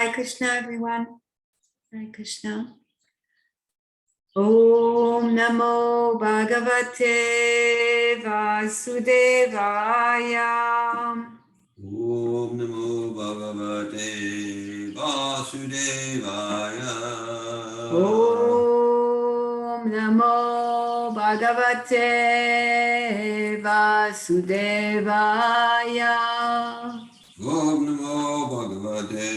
Hare Krishna, everyone. Hare Krishna. Om Namo Bhagavate Vasudevaya. Om Namo Bhagavate Vasudevaya. Om Namo Bhagavate Vasudevaya. Om Namo Bhagavate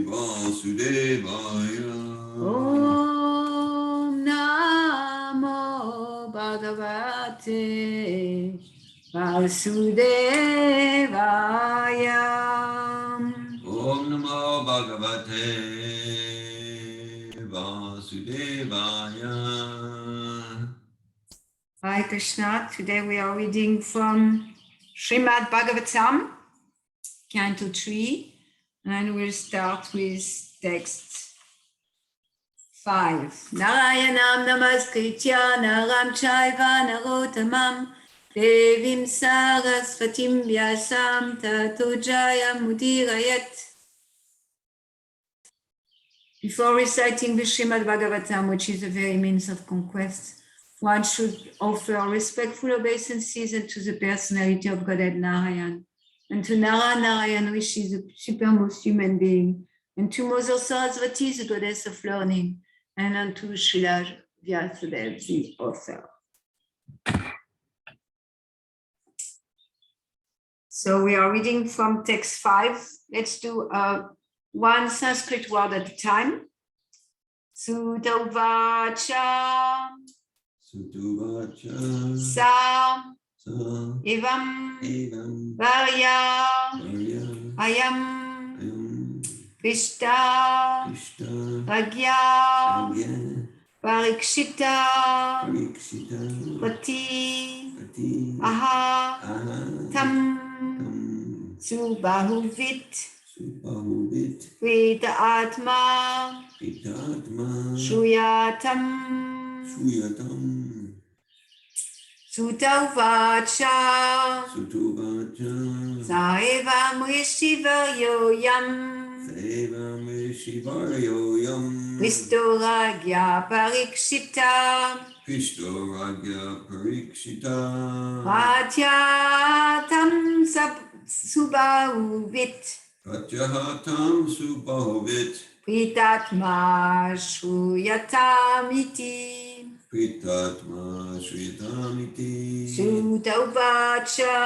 Vasudevaya. Om Namo Bhagavate Vasudevaya. Om Namo Bhagavate Vasudevaya. Hare Krishna. Today we are reading from Srimad Bhagavatam, Canto 3, and we'll start with text 5. Narayanam namaskritya naram chaiva narottamam devim sarasvatim vyasam tato jayam udirayat. Before reciting the Srimad Bhagavatam, which is the very means of conquest, one should offer respectful obeisances to the personality of Godhead Narayan, and to Nara Narayan, which is the supermost human being, and to Mother Sarasvati, the goddess of learning, and unto Srila Vyasadeva, the author. So we are reading from text 5. Let's do one Sanskrit word at a time. Sudavacha. Sutuvacha. Sa. Evam. Varya. Ayam. Krishta. Ragya. Parikshita. Pati. Aha. Tam. Subahuvit. Prita Atma. Shuyatam. Sutavacha. Saevam Rishivaryoyam. Pristoragya Parikshita. Pratyatam Subahuvit. Pritatma Shuyatamiti. Sutavacha.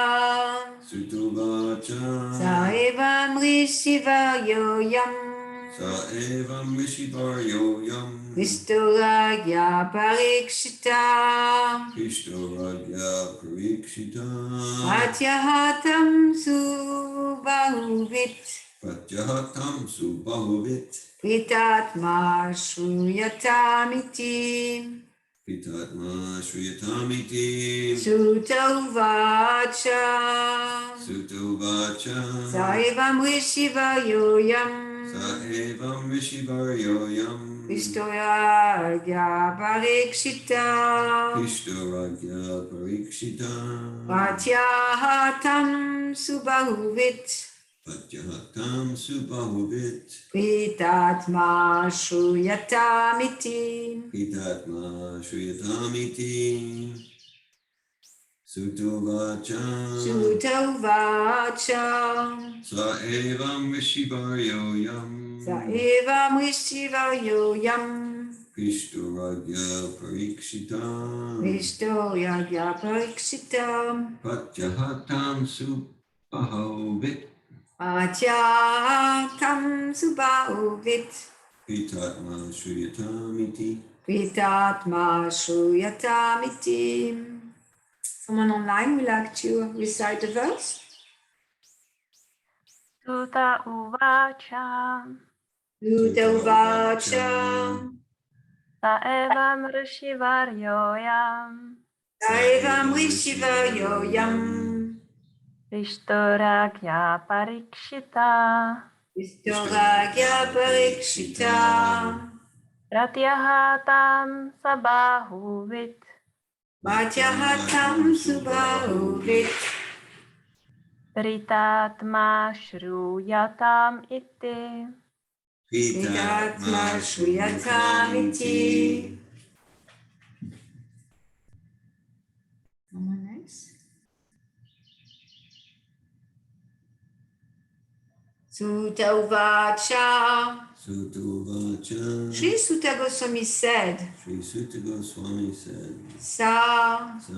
Saevam Rishivaryoyam. Pristoragya Parikshita. Pratyahatam Subahuvit. Pritatma Shuyatamiti. Sutavacha. Saevam Rishivaryoyam. Pristoragya Parikshita. Pratyahatam Subahuvit. Pritatma Shuyatamiti. Sutavacha. Saevam Rishivaryoyam. Pristoragya Parikshita. Pratyahatam Subahuvit. Pritatma Shuyatamiti. Someone online would like to recite the verse? Suta uvacha. Saevam Rishivaryoyam. Pristoragya Parikshita. Pratyahatam Subahuvit. Pritatma shruyatam iti. Pritatma shruyatam iti. Someone else? Sutta Uvacha. Sutta Uvacha. Sri Sutta Goswami said. Sri Sutta Goswami said. Sa. Sa.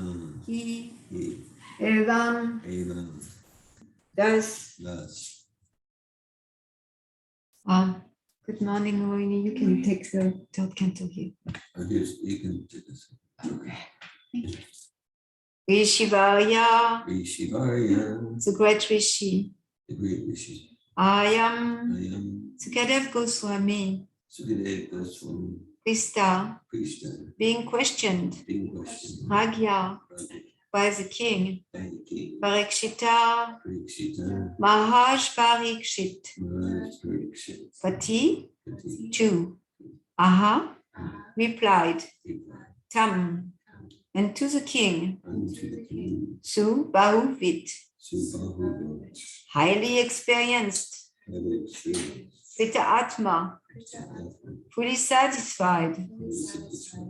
He. He. Evam. Evam. Thus. Thus. Good morning, Malini. You can take the third canto here. You can take this. Okay. Rishivarya. Rishivarya. The great Rishi. The great Rishi. I am Sukadev Goswami. Sukadev Goswami. Krista. Being questioned. Ragya. By the king. Parikshita. Maharaj Parikshit. Pati. 2. Aha. Replied. Tam. And to the king. Su Bahuvit. Highly experienced. Vita Atma. Fully satisfied.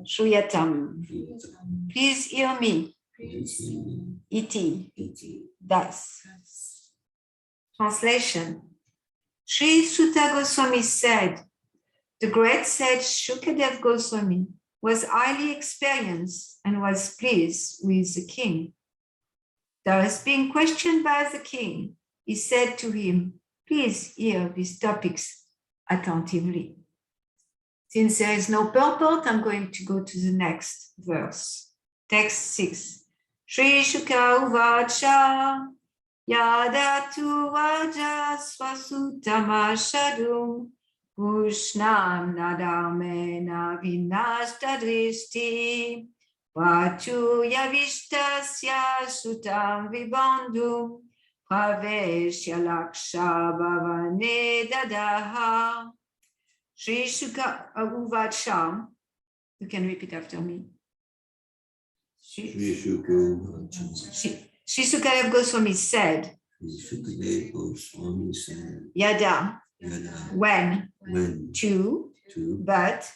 Shruyatam. Please hear me. Iti. Thus. Translation. Sri Sutta Goswami said, the great sage Shukadev Goswami was highly experienced and was pleased with the king. Thus, being questioned by the king, he said to him, please hear these topics attentively. Since there is no purport, I'm going to go to the next verse. Text 6. Shri Shuka Uvacha Yadatu Vaja Swasutama Shadum Ushnam Nadarmena Vinashtadristi Vatu Yavishtasya Sutam Vibandum Praveshya Laksha Bhavane Dadaha. Shri Shuka Uvacha. You can repeat after me. Shri Sukadev Goswami said, Yada, when, to, but,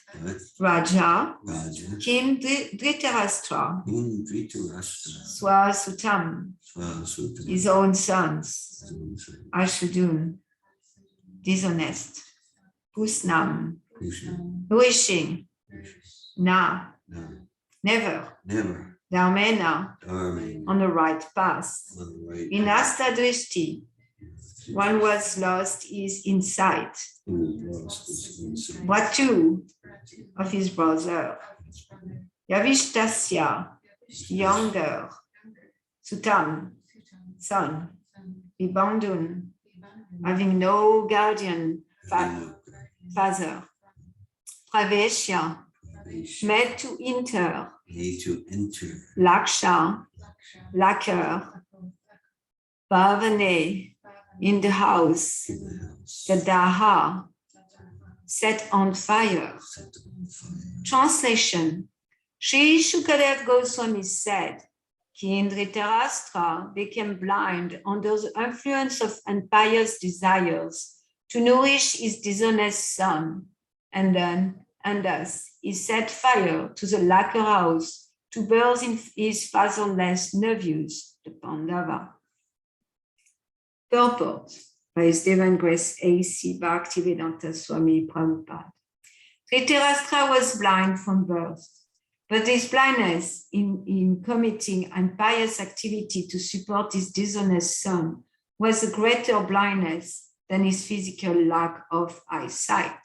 Raja, King Dhritarashtra, Swasutam, his own sons, Ashudun, dishonest, Pusnam, wishing, na, never, Dharmena, on the right path. In Astadrishti, one was lost is insight. Vatu, of his brother. Yavishtasya, younger. Sutam, son. Vibandun, having no guardian, father. Praveshya, made to enter. Laksha, lacquer. Bhavane, in the house. Dadaha, set on fire. Translation. Sri Shukadev Goswami said, King Dhritarashtra became blind under the influence of impious desires to nourish his dishonest son, and thus he set fire to the lacquer house to burn his fatherless nephews, the Pandava. Purport by His Divine Grace A.C. Bhaktivedanta Swami Prabhupada. Dhritarashtra was blind from birth, but his blindness in committing impious activity to support his dishonest son was a greater blindness than his physical lack of eyesight.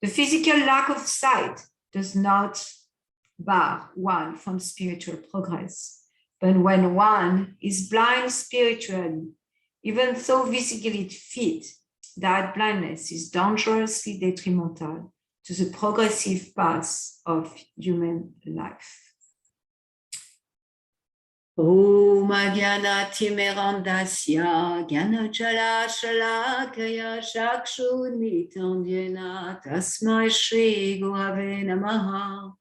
The physical lack of sight does not bar one from spiritual progress, but when one is blind spiritually, even though physically fit, that blindness is dangerously detrimental to the progressive path of human life. Om Agyanatimirandasya Gyanachala Shalakaya Chakshunmitandhyena Tasmai Shri Gurave Namaha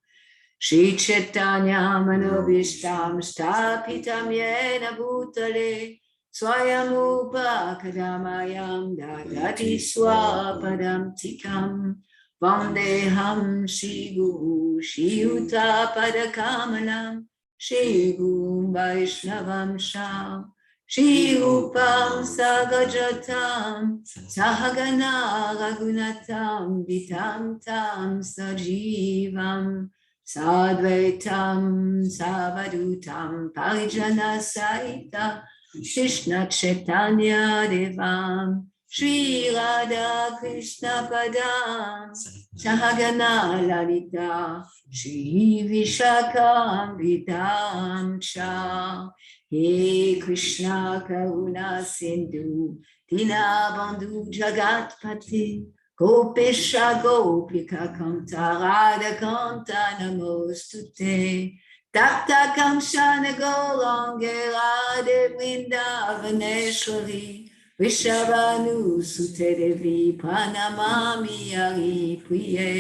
Shri Chaitanya Manobishtam Shtapitam Yena Bhutale Swayamupakadamayam dadati swapadam tikam Vandeham Shri Guru Shri Yuta Padakamalam Shri Guru Vaishnavam Sham Shri Rupam Sagajatam Sahagana Ragunatam Vitam Tam Sajivam Sadvaitam Savadutam Parijana Saita Krishna Chaitanya Devam Shri Radha Krishna Padam Sahagana Lalita Shri Vishakam Vidam Cha He Krishna Karuna Sindhu Dina Bandhu Jagat Pati Gopesha Gopika Kanta Radha Kanta Namostute Tapta Kamshana Golangera De Vrindavaneshwari Vishavanu Sutedevi Pranamami Hari Priye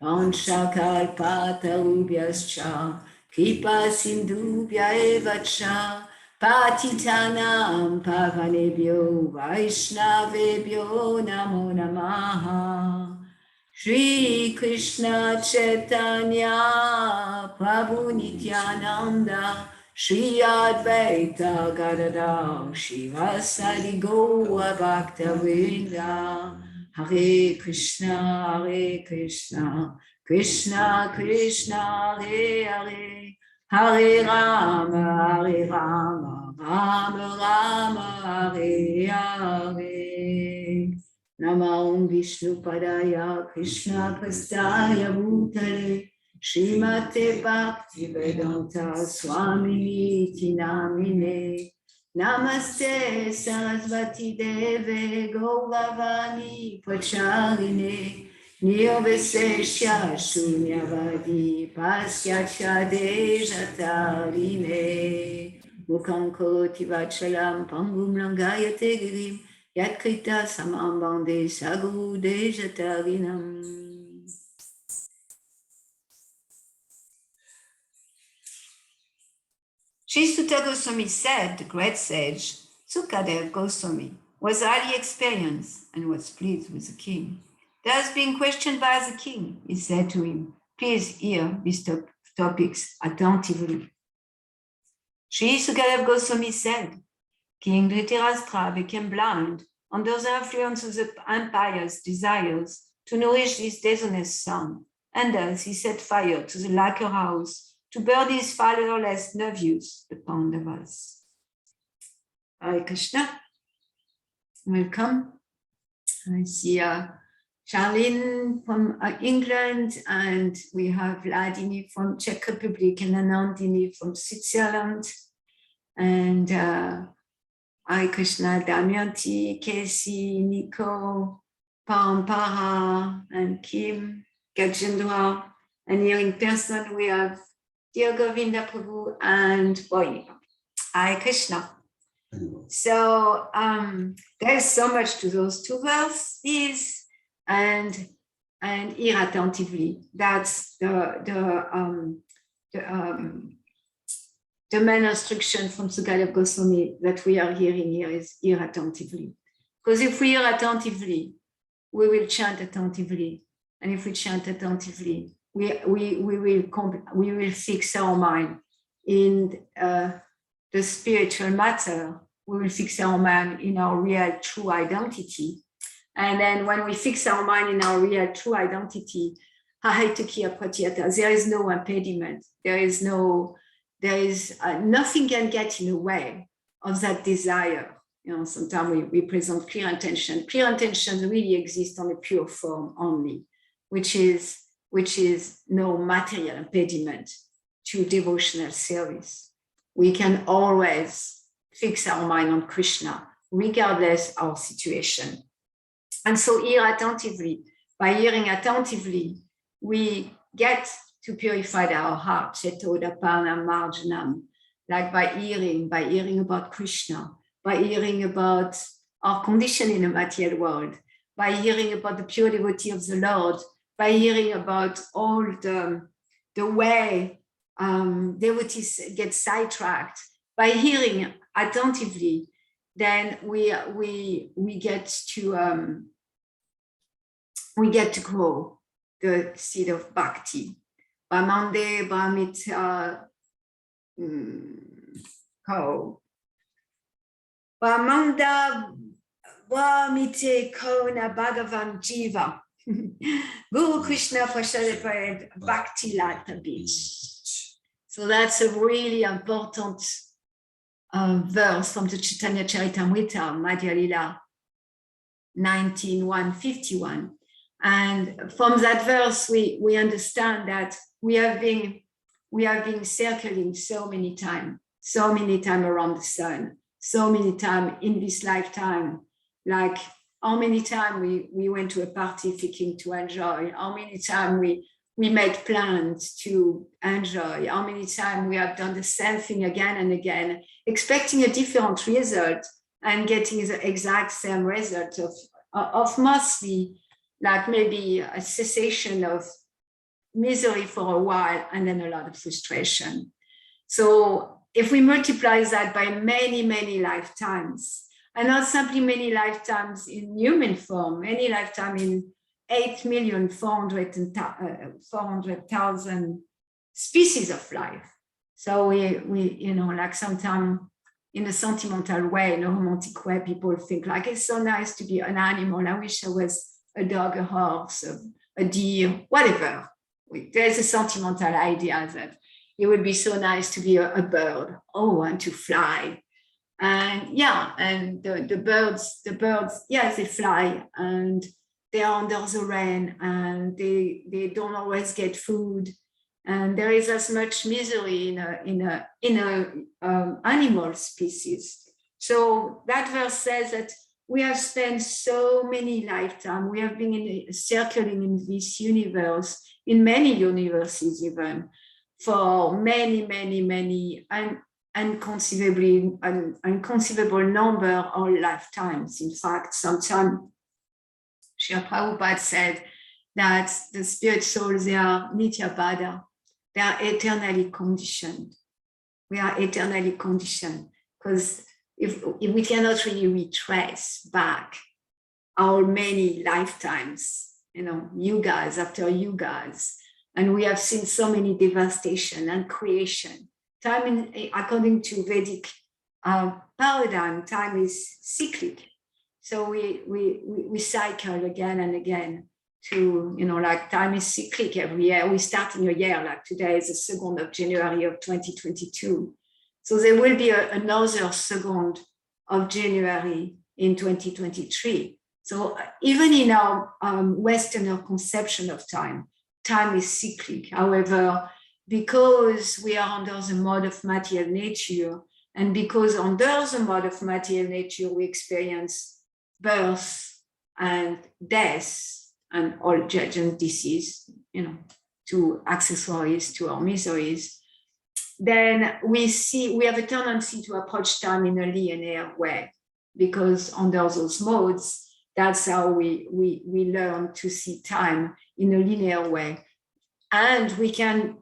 Anshakal Kripa Sindhubhya Evacha Patitanam Pavanebhyo Vaishnavebhyo Namo Namaha Shri Krishna Chaitanya Prabhu Nityananda Shri Advaita Gadadhar Shivasadi Gaura Bhakta Vrinda Hare Krishna Krishna Krishna Hare Hare Hare Rama Rama Rama Hare Hare Namah Vishnu Padaya Krishna Prastaya Bhutale Srimate Bhakti Vedanta Swami Namine Namaste Sarasvati Deve Gauravani Pacharine Nirvesesha Shunyavadi Paskyacha Dejatarine Mukam Karoti Vachalam Pangum Langayate Girim Yatkrita Samam Bande Sagu Dejatarinam. Sri Sutta Goswami said, the great sage, Sukadev Goswami, was highly experienced and was pleased with the king. Thus being questioned by the king, he said to him, please hear these topics attentively. Sri Sukadev Goswami said, King Dhritarashtra became blind under the influence of the empire's desires to nourish his dishonest son, and thus he set fire to the lacquer house to burn his fatherless nephews, the Pandavas. Hare Krishna. Welcome. I see Charlene from England, and we have Vladimir from Czech Republic and Anandini from Switzerland. And Hare Krishna, Damayanti, Casey, Nico, Parampara, and Kim, Gajendra. And here in person, we have Dear Govinda Prabhu and Boy. Hare Krishna. So there's so much to those two verses, and hear attentively. That's the main instruction from Sukadev Goswami that we are hearing here is hear attentively. Because if we hear attentively, we will chant attentively, and if we chant attentively, we will fix our mind in the spiritual matter. We will fix our mind in our real true identity. And then when we fix our mind in our real true identity, there is no impediment. There is nothing can get in the way of that desire. You know, sometimes we present clear intention. Clear intentions really exist on a pure form only, which is no material impediment to devotional service. We can always fix our mind on Krishna, regardless of our situation. And so hear attentively. By hearing attentively, we get to purify our heart, like by hearing about Krishna, by hearing about our condition in the material world, by hearing about the pure devotee of the Lord, by hearing about all the way devotees get sidetracked, by hearing attentively, then we get to grow the seed of bhakti. Bhamande bhamita Bhamanda bhamite kona bhagavan jiva. Guru Krishna Prasad Bhakti Lata Beach. So that's a really important verse from the Chaitanya Charitamrita, Madhya Lila 19:151. And from that verse, we understand that we have been circling so many times around the sun, so many times in this lifetime, like how many times we went to a party thinking to enjoy, how many times we made plans to enjoy, how many times we have done the same thing again and again, expecting a different result and getting the exact same result of mostly like maybe a cessation of misery for a while and then a lot of frustration. So if we multiply that by many, many lifetimes, and not simply many lifetimes in human form, many lifetime in 8,400,000 species of life. So we like sometimes in a sentimental way, in a romantic way, people think like, it's so nice to be an animal. I wish I was a dog, a horse, a deer, whatever. There's a sentimental idea that it would be so nice to be a bird, and to fly. And the birds, yes, they fly and they are under the rain and they don't always get food. And there is as much misery in a animal species. So that verse says that we have spent so many lifetimes, we have been circling in this universe, in many universes even, for many, many, many unconceivable number of lifetimes. In fact, sometimes Srila Prabhupada said that the spirit souls, they are nitya-bada, they are eternally conditioned. We are eternally conditioned because if we cannot really retrace back our many lifetimes, yugas after yugas, and we have seen so many devastation and creation. Time, according to Vedic paradigm, time is cyclic. So we cycle again and again to, like time is cyclic every year. We start in a year, like today is the 2nd of January of 2022. So there will be another 2nd of January in 2023. So even in our Westerner conception of time is cyclic. However, because we are under the mode of material nature, and because under the mode of material nature, we experience birth and death and old age and disease, to accessories to our miseries, then we have a tendency to approach time in a linear way, because under those modes, that's how we learn to see time in a linear way. And we can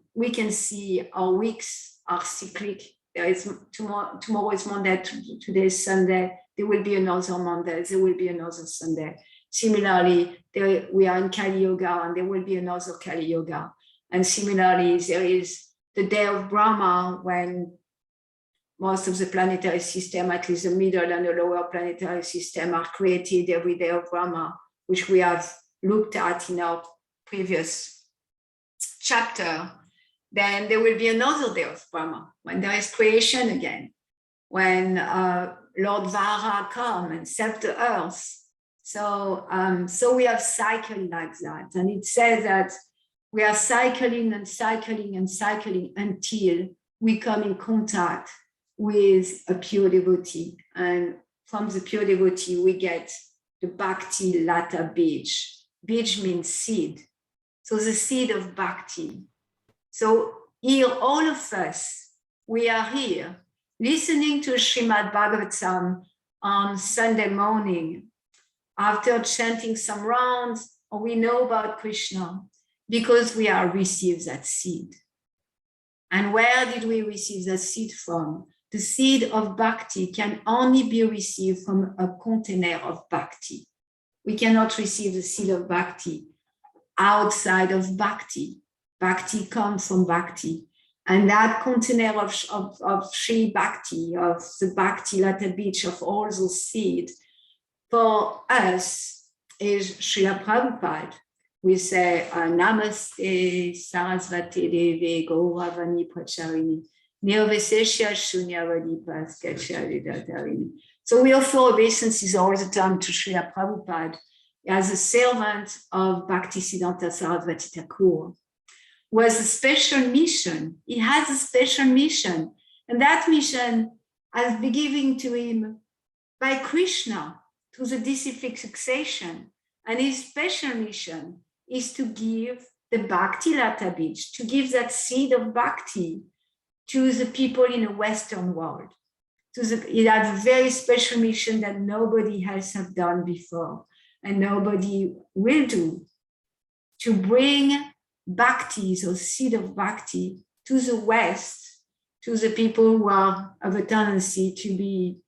see our weeks are cyclic. There is tomorrow is Monday, today is Sunday. There will be another Monday. There will be another Sunday. Similarly, we are in Kali Yoga, and there will be another Kali Yoga. And similarly, there is the day of Brahma, when most of the planetary system, at least the middle and the lower planetary system, are created every day of Brahma, which we have looked at in our previous chapter. Then there will be another day of Brahma, when there is creation again, when Lord Vara comes and save the earth. So we have cycled like that. And it says that we are cycling and cycling and cycling until we come in contact with a pure devotee. And from the pure devotee, we get the Bhakti Lata Bij. Bij means seed. So the seed of Bhakti. So here, all of us, we are here listening to Srimad Bhagavatam on Sunday morning after chanting some rounds, or we know about Krishna, because we are received that seed. And where did we receive that seed from? the seed of bhakti can only be received from a container of bhakti. We cannot receive the seed of bhakti outside of bhakti. Bhakti comes from bhakti. And that container of Sri Bhakti, of the Bhakti Lata Beach, of all those seeds, for us is Srila Prabhupada. We say, Namaste Sarasvati Devi Gauravani Pracharini, Nirvesesha Shunyavadi Paskachari. So we offer obeisances all the time to Srila Prabhupada as a servant of Bhaktisiddhanta Sarasvati Thakur. Was a special mission. He has a special mission. And that mission has been given to him by Krishna to the deific succession. And his special mission is to give the Bhakti Lata Beach, to give that seed of Bhakti to the people in the Western world. He had a very special mission that nobody else have done before and nobody will do, to bring Bhakti, so seed of Bhakti, to the West, to the people who have a tendency to be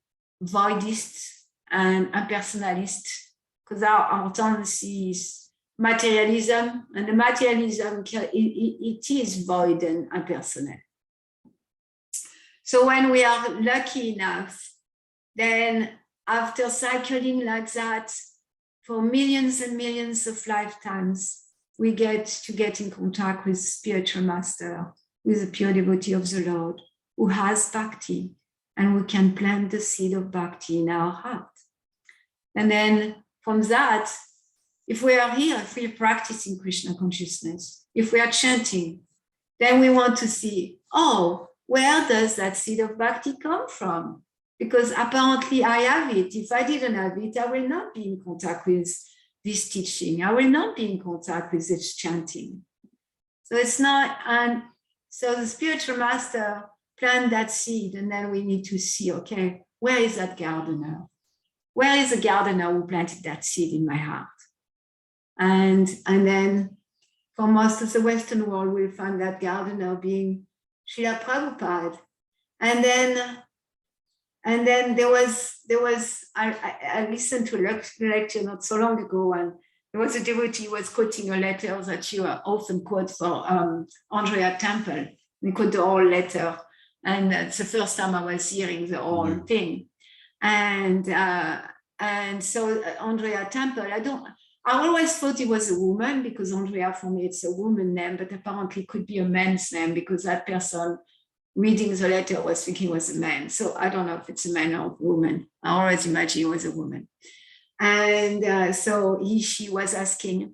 voidists and impersonalists, because our tendency is materialism, and the materialism, it is void and impersonal. So when we are lucky enough, then after cycling like that for millions and millions of lifetimes, we get in contact with spiritual master, with a pure devotee of the Lord, who has bhakti, and we can plant the seed of bhakti in our heart. And then from that, if we are here, if we are practicing Krishna consciousness, if we are chanting, then we want to see, oh, where does that seed of bhakti come from? Because apparently I have it. If I didn't have it, I will not be in contact with this teaching. I will not be in contact with this chanting. So it's not, and so the spiritual master planted that seed, and then we need to see, okay, where is that gardener? Where is the gardener who planted that seed in my heart? And then for most of the Western world, we'll find that gardener being Srila Prabhupada. And then there was I listened to a lecture not so long ago, and there was a devotee who was quoting a letter that you often quote for Andrea Temple. We quote the whole letter, and it's the first time I was hearing the whole thing. And so Andrea Temple, I always thought it was a woman, because Andrea, for me, it's a woman name, but apparently it could be a man's name, because that person reading the letter was thinking it was a man. So I don't know if it's a man or a woman. I always imagine it was a woman. And so she was asking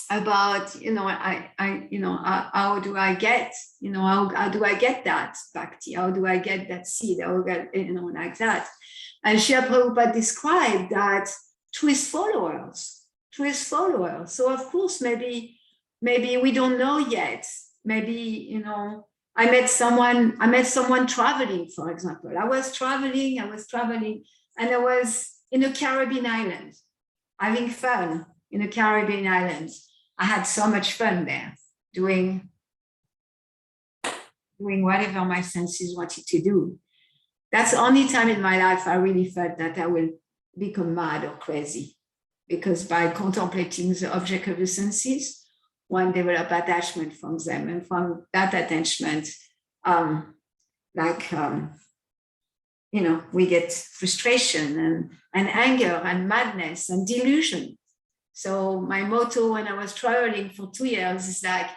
about, how do I get, how do I get that bhakti? How do I get that seed? Like that. And Srila Prabhupada described that to his followers. So of course, maybe we don't know yet. Maybe, I met someone traveling, for example. I was traveling, and I was in a Caribbean island, having fun in a Caribbean island. I had so much fun there, doing whatever my senses wanted to do. That's the only time in my life I really felt that I will become mad or crazy, because by contemplating the object of the senses, one develop attachment from them, and from that attachment, we get frustration and anger and madness and delusion. So my motto when I was traveling for 2 years is like,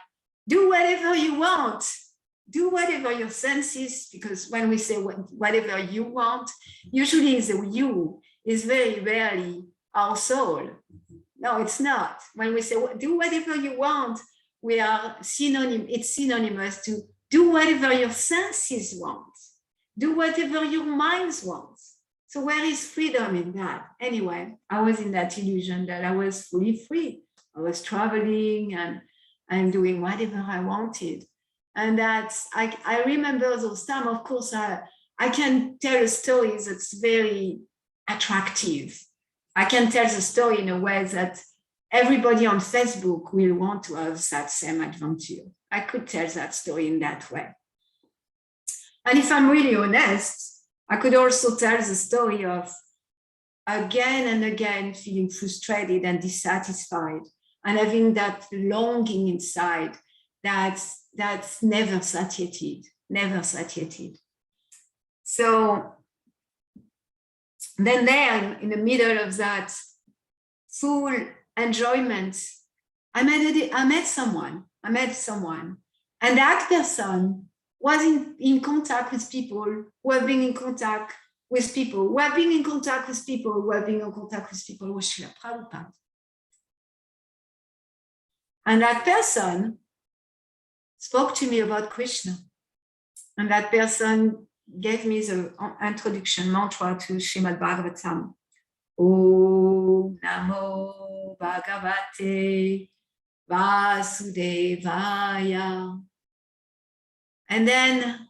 do whatever you want, do whatever your senses, because when we say whatever you want, usually the you is very rarely our soul. No, it's not. When we say do whatever you want, we are it's synonymous to do whatever your senses want, do whatever your minds want. So where is freedom in that? Anyway, I was in that illusion that I was fully free. I was traveling and doing whatever I wanted. And that's, I remember those times. Of course, I can tell a story that's very attractive. I can tell the story in a way that everybody on Facebook will want to have that same adventure. I could tell that story in that way. And if I'm really honest, I could also tell the story of again and again feeling frustrated and dissatisfied and having that longing inside that's never satiated. So then there in the middle of that full enjoyment, I met someone, and that person was in contact with people who have been in contact with people who have been in contact with people who have been in contact with people with Srila Prabhupada. And that person spoke to me about Krishna. And that person gave me the introduction mantra to Srimad Bhagavatam. Om Namo Bhagavate Vasudevaya. And then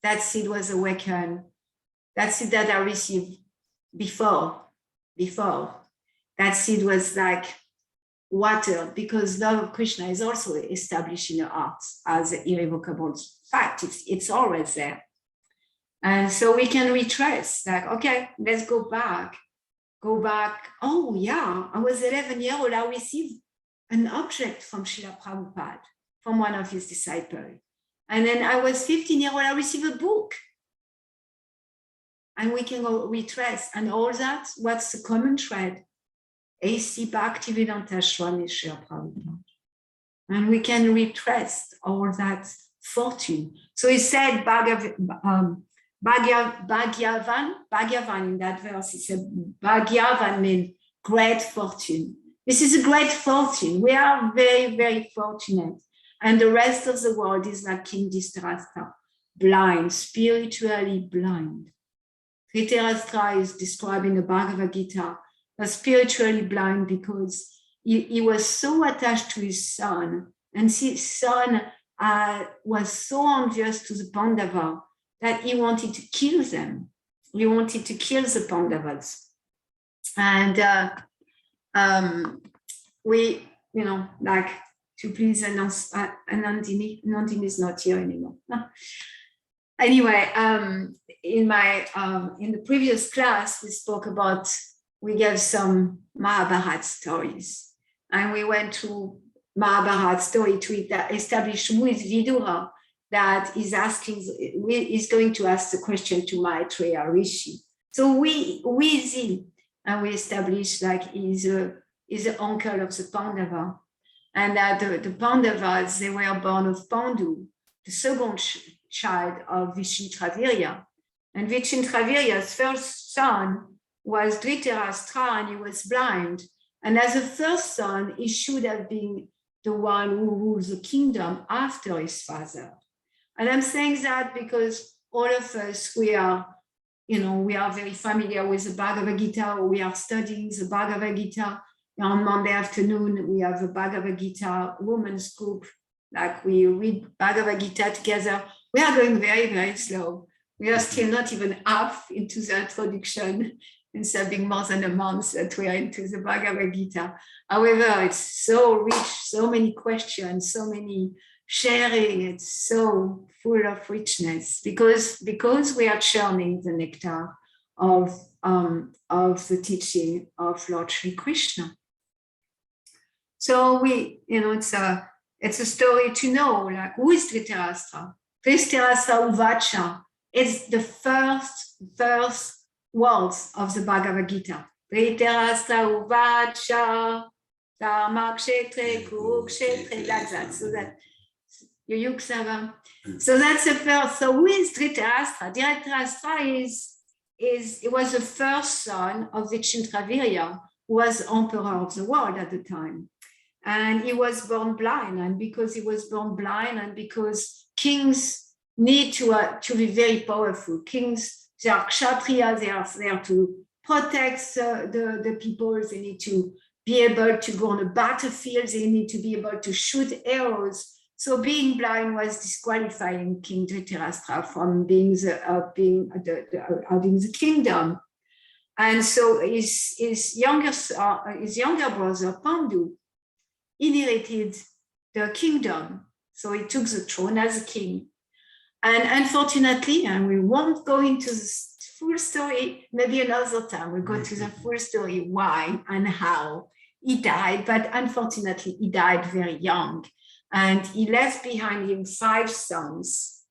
that seed was awakened. That seed that I received before. That seed was like water, because love of Krishna is also established in your heart as an irrevocable fact. It's always there. And so we can retrace, like, okay, let's go back. Oh yeah, I was 11 years old. I received an object from Srila Prabhupada, from one of his disciples. And then I was 15 years old, I received a book. And we can go retrace. And all that, what's the common thread? A.C. Bhaktivedanta Swami Srila Prabhupada. And we can retrace all that fortune. So he said Bhagavan in that verse, he said Bhagavan means great fortune. This is a great fortune. We are very, very fortunate. And the rest of the world is like King Dhritarashtra, blind, spiritually blind. Dhritarashtra is described in the Bhagavad Gita as spiritually blind because he was so attached to his son, and his son was so envious to the Pandava that he wanted to kill them. He wanted to kill the Pandavas. And we, like, to please announce, Nandini is not here anymore. Anyway, in the previous class, we gave some Mahabharata stories. And we went to Mahabharata story to establish who is Vidura, that is going to ask the question to Maitreya Rishi. So who is he? And we established like he's the uncle of the Pandava. And that the Pandavas, they were born of Pandu, the second child of Vishintravirya. And Vishintravirya's first son was Dhritarashtra, and he was blind. And as a first son, he should have been the one who rules the kingdom after his father. And I'm saying that because all of us, we are very familiar with the Bhagavad Gita. We are studying the Bhagavad Gita. On Monday afternoon, we have a Bhagavad Gita women's group. Like we read Bhagavad Gita together. We are going very, very slow. We are still not even half into the introduction. It's been more than a month that we are into the Bhagavad Gita. However, it's so rich, so many questions, so many sharing. It's so full of richness because we are churning the nectar of the teaching of Lord Sri Krishna. So it's a story to know, like, who is Dhritarashtra? Dhritarashtra Uvacha. It's the first words of the Bhagavad Gita. Dhritarashtra Uvacha, Dharma Kshetre, Kurukshetre, like that. So that Yuyuksava. So that's the first. So who is Dhritarashtra? Dhritarashtra it was the first son of Vishintravirya, who was emperor of the world at the time. And he was born blind. And because he was born blind, and because kings need to be very powerful, kings, they are kshatriya, they are there to protect the people. They need to be able to go on a battlefield. They need to be able to shoot arrows. So being blind was disqualifying King Dhritarashtra from having the kingdom. And so his younger brother Pandu inherited the kingdom. So he took the throne as a king. And unfortunately, and we won't go into the full story, maybe another time we'll go to the full story, why and how he died, but unfortunately he died very young. And he left behind him 5 sons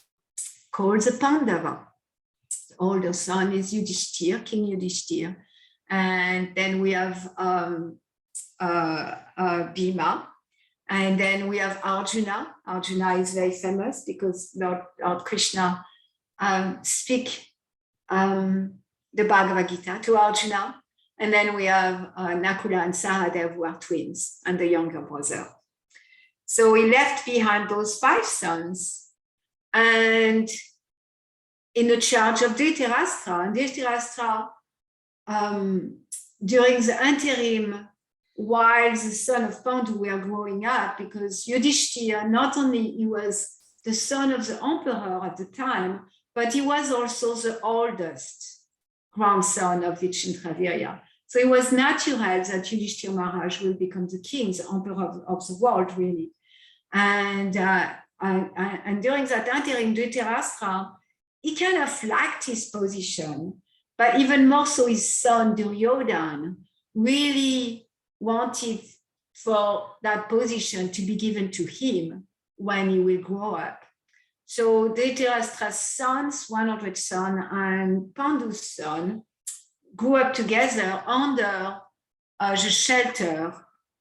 called the Pandava. The older son is Yudhishthir, King Yudhishthir. And then we have Bhima. And then we have Arjuna. Arjuna is very famous because Lord Krishna speak the Bhagavad Gita to Arjuna. And then we have Nakula and Sahadev, who are twins, and the younger brother. So he left behind those 5 sons, and in the charge of Dhritarashtra. And Dhritarashtra, during the interim, while the son of Pandu were growing up, because Yudhishthira, not only he was the son of the emperor at the time, but he was also the oldest grandson of Vichintravirya. So it was natural that Yudhishthira Maharaj will become the king, the emperor of the world, really. And during that interim, Dhritarashtra, he kind of lacked his position, but even more so his son Duryodhana really wanted for that position to be given to him when he will grow up. So Dhritarashtra's sons, 100 sons, and Pandu's son grew up together under the shelter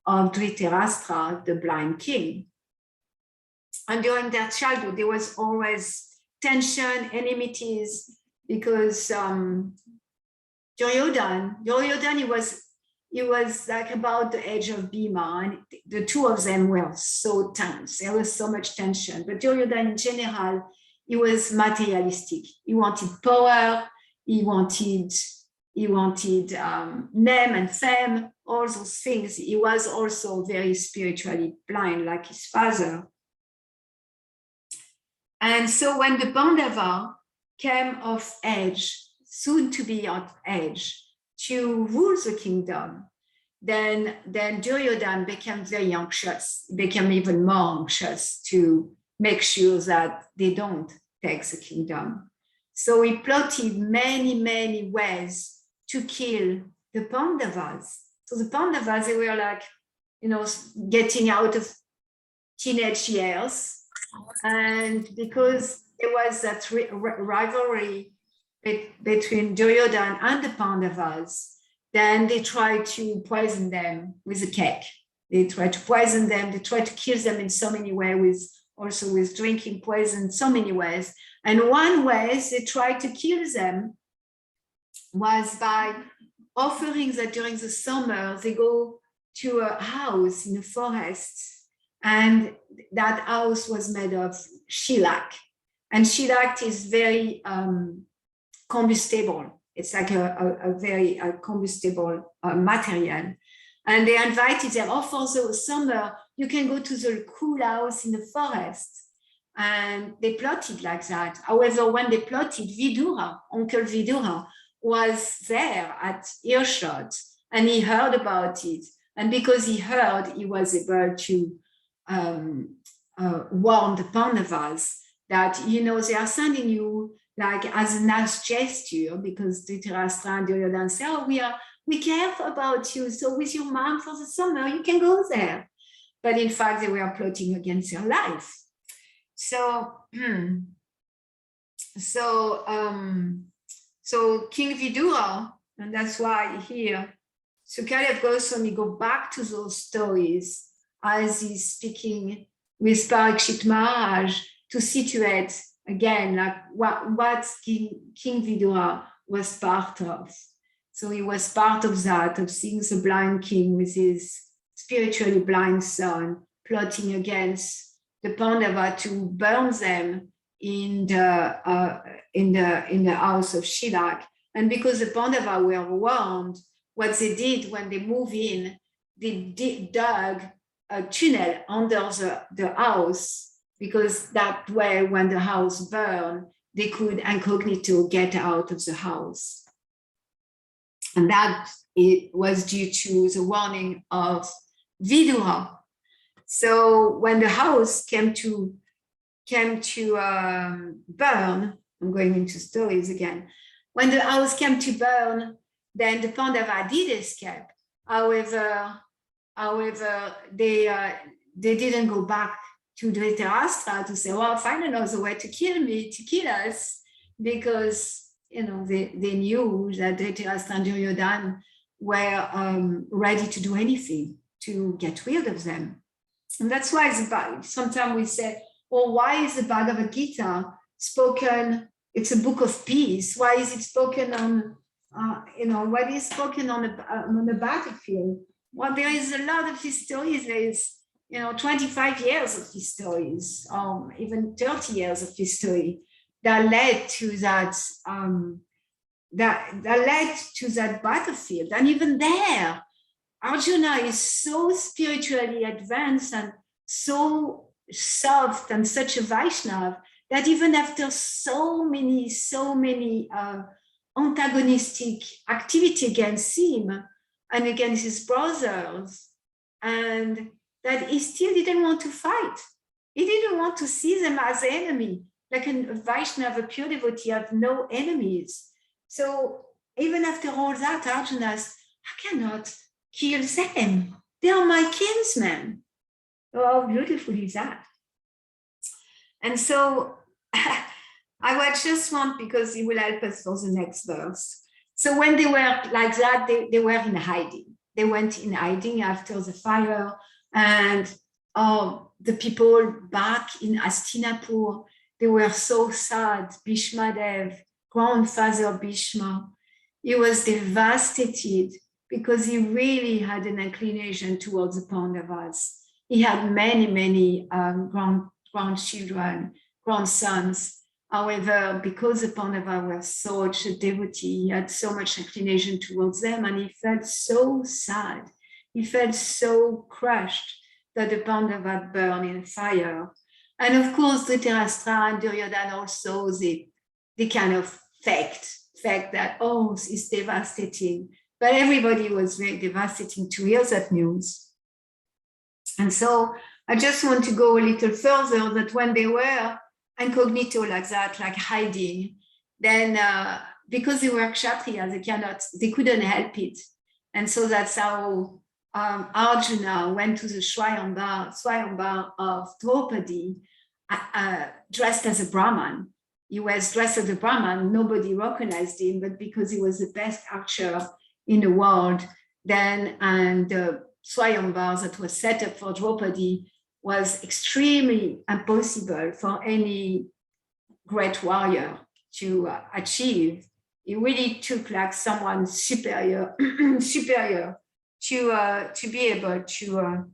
of Dhritarashtra, the blind king. And during their childhood, there was always tension, enmities, because Duryodhana, he was like about the age of Bhima, and the two of them were so tense. There was so much tension. But Duryodhana in general, he was materialistic. He wanted power. He wanted name and fame, all those things. He was also very spiritually blind, like his father. And so when the Pandava came of age, soon to be of age, to rule the kingdom, then Duryodhana became very anxious, became even more anxious to make sure that they don't take the kingdom. So he plotted many, many ways to kill the Pandavas. So the Pandavas, they were like, getting out of teenage years. And because there was that rivalry between Duryodhana and the Pandavas, then they tried to poison them with a cake. They tried to poison them. They tried to kill them in so many ways, also with drinking poison, so many ways. And one way they tried to kill them was by offering that during the summer, they go to a house in the forest, and that house was made of shellac. And shellac is very combustible. It's like a very combustible material. And they invited them, for the summer, you can go to the cool house in the forest. And they plotted like that. However, when they plotted, Vidura, Uncle Vidura, was there at earshot, and he heard about it. And because he heard, he was able to warn the Pandavas that, they are sending you like as a nice gesture, because Dhritarashtra and Duryodhana say, we care about you. So with your mom for the summer, you can go there. But in fact, they were plotting against their life. So King Vidura, and that's why here, Sukadev Goswami go back to those stories as he's speaking with Parikshit Maharaj to situate again like what King Vidura was part of. So he was part of that, of seeing the blind king with his spiritually blind son plotting against the Pandava to burn them in the house of Shilak. And because the Pandava were warned, what they did when they moved in, they dug a tunnel under the house, because that way when the house burned, they could incognito get out of the house. And that it was due to the warning of Vidura. So when the house came to came to burn, I'm going into stories again. When the house came to burn, then the Pandava did escape. However, they didn't go back to Dhritarashtra to say, well, find another way to kill us, because they knew that Dhritarashtra and Duryodhana were ready to do anything to get rid of them. And that's why sometimes we say, well, why is the Bhagavad Gita spoken? It's a book of peace. Why is it spoken on, what is spoken on the battlefield? Well, there is a lot of his stories. There is, 25 years of his stories, even 30 years of history that led to that, that led to that battlefield. And even there, Arjuna is so spiritually advanced and so soft and such a Vaishnav that even after so many antagonistic activity against him and against his brothers, and that he still didn't want to fight. He didn't want to see them as enemy. Like a Vaishnava, a pure devotee, have no enemies. So even after all that, Arjuna says, I cannot kill them. They are my kinsmen. Oh, how beautiful is that? And so I would just want, because it will help us for the next verse. So when they were like that, they were in hiding. They went in hiding after the fire, and the people back in Hastinapur, they were so sad. Bhishma Dev, grandfather Bhishma, he was devastated because he really had an inclination towards the Pandavas. He had many grandchildren, grandsons. However, because the Pandavas were such a devotee, he had so much inclination towards them, and he felt so sad. He felt so crushed that the Pandavas burned in fire. And of course, Dhritarashtra and Duryodhana also, they kind of faked that, oh, it's devastating. But everybody was very devastating to hear that news. And so I just want to go a little further, that when they were incognito like that, like hiding, then because they were Kshatriyas, they couldn't help it. And so that's how Arjuna went to the Swayambar of Draupadi, dressed as a Brahman. He was dressed as a Brahman, nobody recognized him, but because he was the best archer in the world, then, and the Swayambar that was set up for Draupadi was extremely impossible for any great warrior to achieve. It really took like someone superior to be able to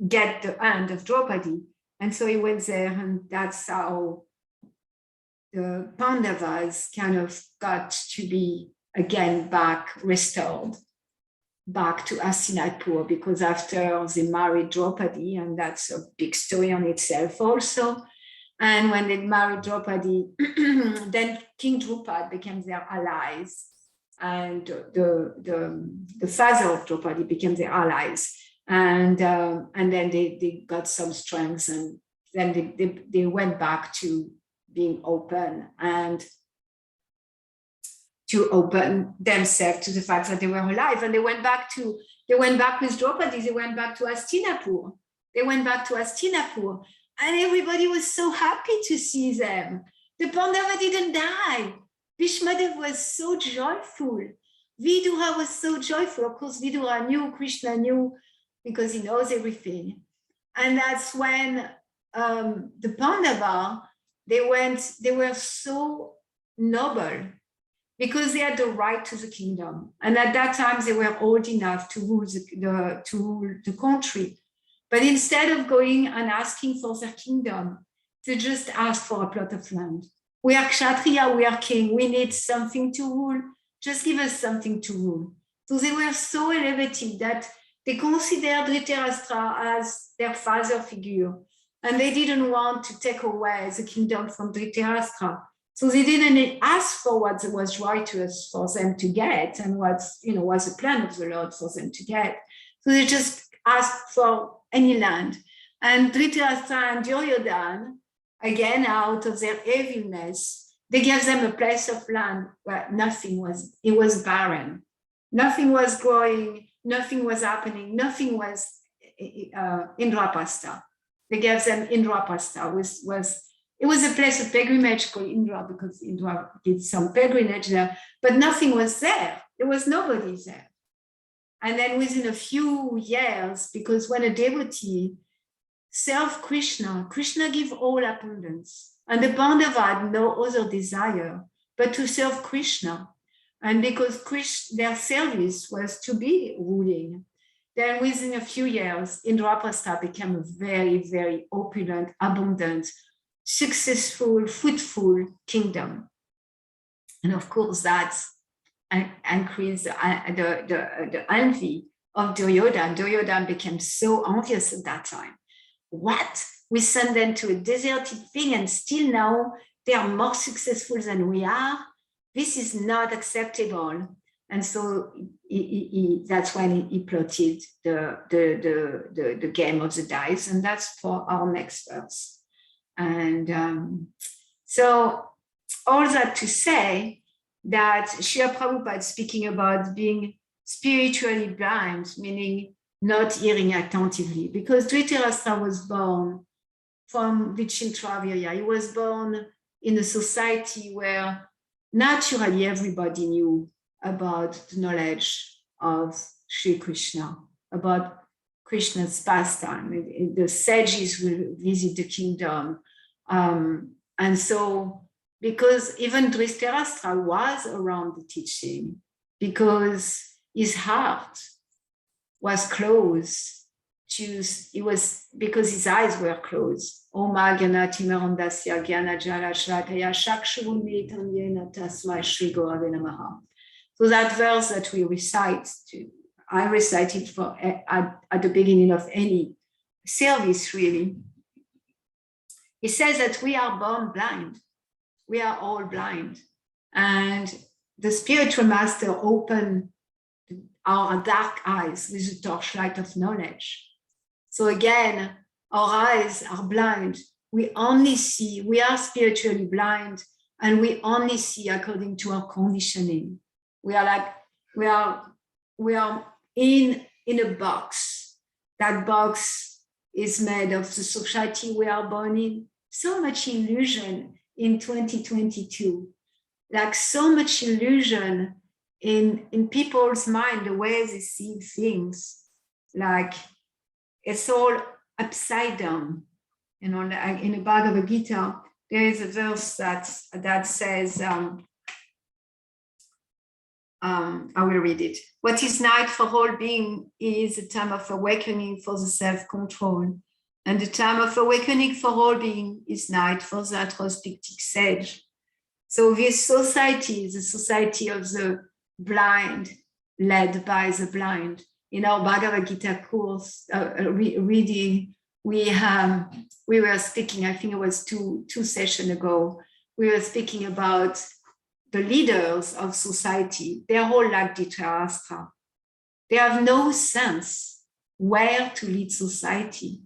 get the hand of Draupadi. And so he went there, and that's how the Pandavas kind of got to be again restored back to Hastinapur, because after they married Draupadi, and that's a big story on itself also. And when they married Draupadi, then King Drupad became their allies, and the father of Draupadi became their allies. And then they got some strength, and then they went back to being open and to open themselves to the fact that they were alive. And they went back with Draupadi, they went back to Hastinapur. And everybody was so happy to see them. The Pandava didn't die. Bhishmadev was so joyful. Vidura was so joyful. Of course, Vidura knew, Krishna knew, because he knows everything. And that's when the Pandava, they were so noble, because they had the right to the kingdom. And at that time, they were old enough to rule the country. But instead of going and asking for their kingdom, they just asked for a plot of land. We are Kshatriya, we are king, we need something to rule. Just give us something to rule. So they were so elevated that they considered Dhritarashtra as their father figure. And they didn't want to take away the kingdom from Dhritarashtra. So they didn't ask for what was righteous for them to get, and what was the plan of the Lord for them to get. So they just asked for any land. And Dhritarashtra and Duryodhana, again, out of their evilness, they gave them a place of land where it was barren. Nothing was growing, nothing was happening, nothing was Indrapasta. They gave them Indrapasta, it was a place of pilgrimage called Indra because Indra did some pilgrimage there, but nothing was there. There was nobody there. And then within a few years, because when a devotee serves Krishna, Krishna gives all abundance. And the Pandava had no other desire but to serve Krishna. And because their service was to be ruling, then within a few years, Indraprastha became a very, very opulent, abundant, successful, fruitful kingdom. And of course, that increased the envy of Duryodhana. Duryodhana became so envious at that time. What? We send them to a deserted thing and still now they are more successful than we are? This is not acceptable. And so that's when he plotted the game of the dice. And that's for our next verse. And so all that to say that Srila Prabhupada speaking about being spiritually blind, meaning not hearing attentively, because Dhritarashtra was born from Vichintravirya. He was born in a society where naturally everybody knew about the knowledge of Sri Krishna, about Krishna's pastime. The sages will visit the kingdom. And so, because even Dhritarashtra was around the teaching, because his heart was closed because his eyes were closed. Oma Gyana Timarandasya Gyana Jala Shlataya Shakshurumi Yena Tasmai Shri Gurave Namaha. So that verse that we recite, I recite it at the beginning of any service, really. It says that we are born blind. We are all blind. And the spiritual master opened our dark eyes with the torchlight of knowledge. So again, our eyes are blind. We only see, we are spiritually blind, and we only see according to our conditioning. We are in a box. That box is made of the society we are born in. So much illusion in 2022, like so much illusion in people's mind, the way they see things, like it's all upside down. You know, like in the Bhagavad Gita, there is a verse that says, I will read it. What is night for all being is a time of awakening for the self-control. And the time of awakening for all being is night for the introspective sage. So this society is a society of the blind, led by the blind. In our Bhagavad Gita course reading, we were speaking, I think it was two sessions ago, we were speaking about the leaders of society. They're all like Dhritarashtra. They have no sense where to lead society.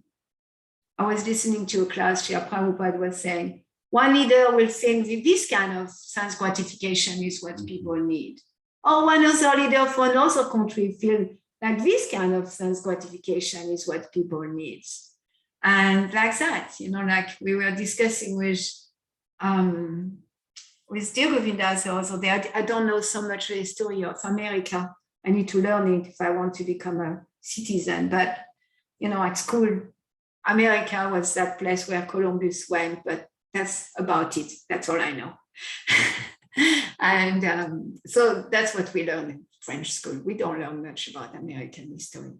I was listening to a class, Srila Prabhupada was saying, one leader will think that this kind of sense gratification is what people need. Or one other leader for another country feel like this kind of sense gratification is what people need. And like that, you know, like we were discussing with Dear Govinda the other day. I don't know so much the history of America. I need to learn it if I want to become a citizen. But, you know, at school, America was that place where Columbus went, but that's about it. That's all I know. And so that's what we learn in French school. We don't learn much about American history.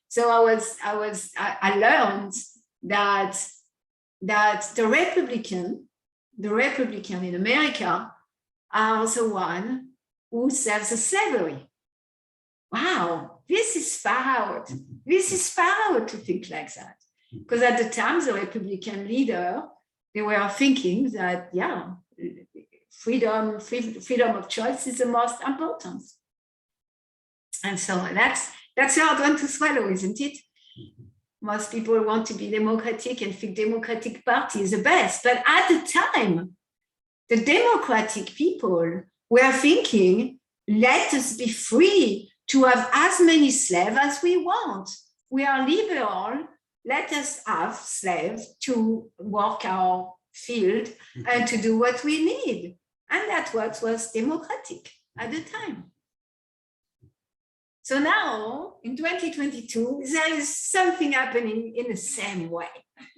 So I learned that the Republican in America are the one who serves the slavery. Wow, this is far out. This is far out to think like that. Because at the time, the Republican leader, they were thinking that, yeah, freedom of choice is the most important. And so that's a hard one to swallow, isn't it? most people want to be democratic and think Democratic Party is the best. But at the time, the democratic people were thinking, let us be free to have as many slaves as we want. We are liberal. Let us have slaves to work our field and to do what we need. And that's what was democratic at the time. So now, in 2022, there is something happening in the same way.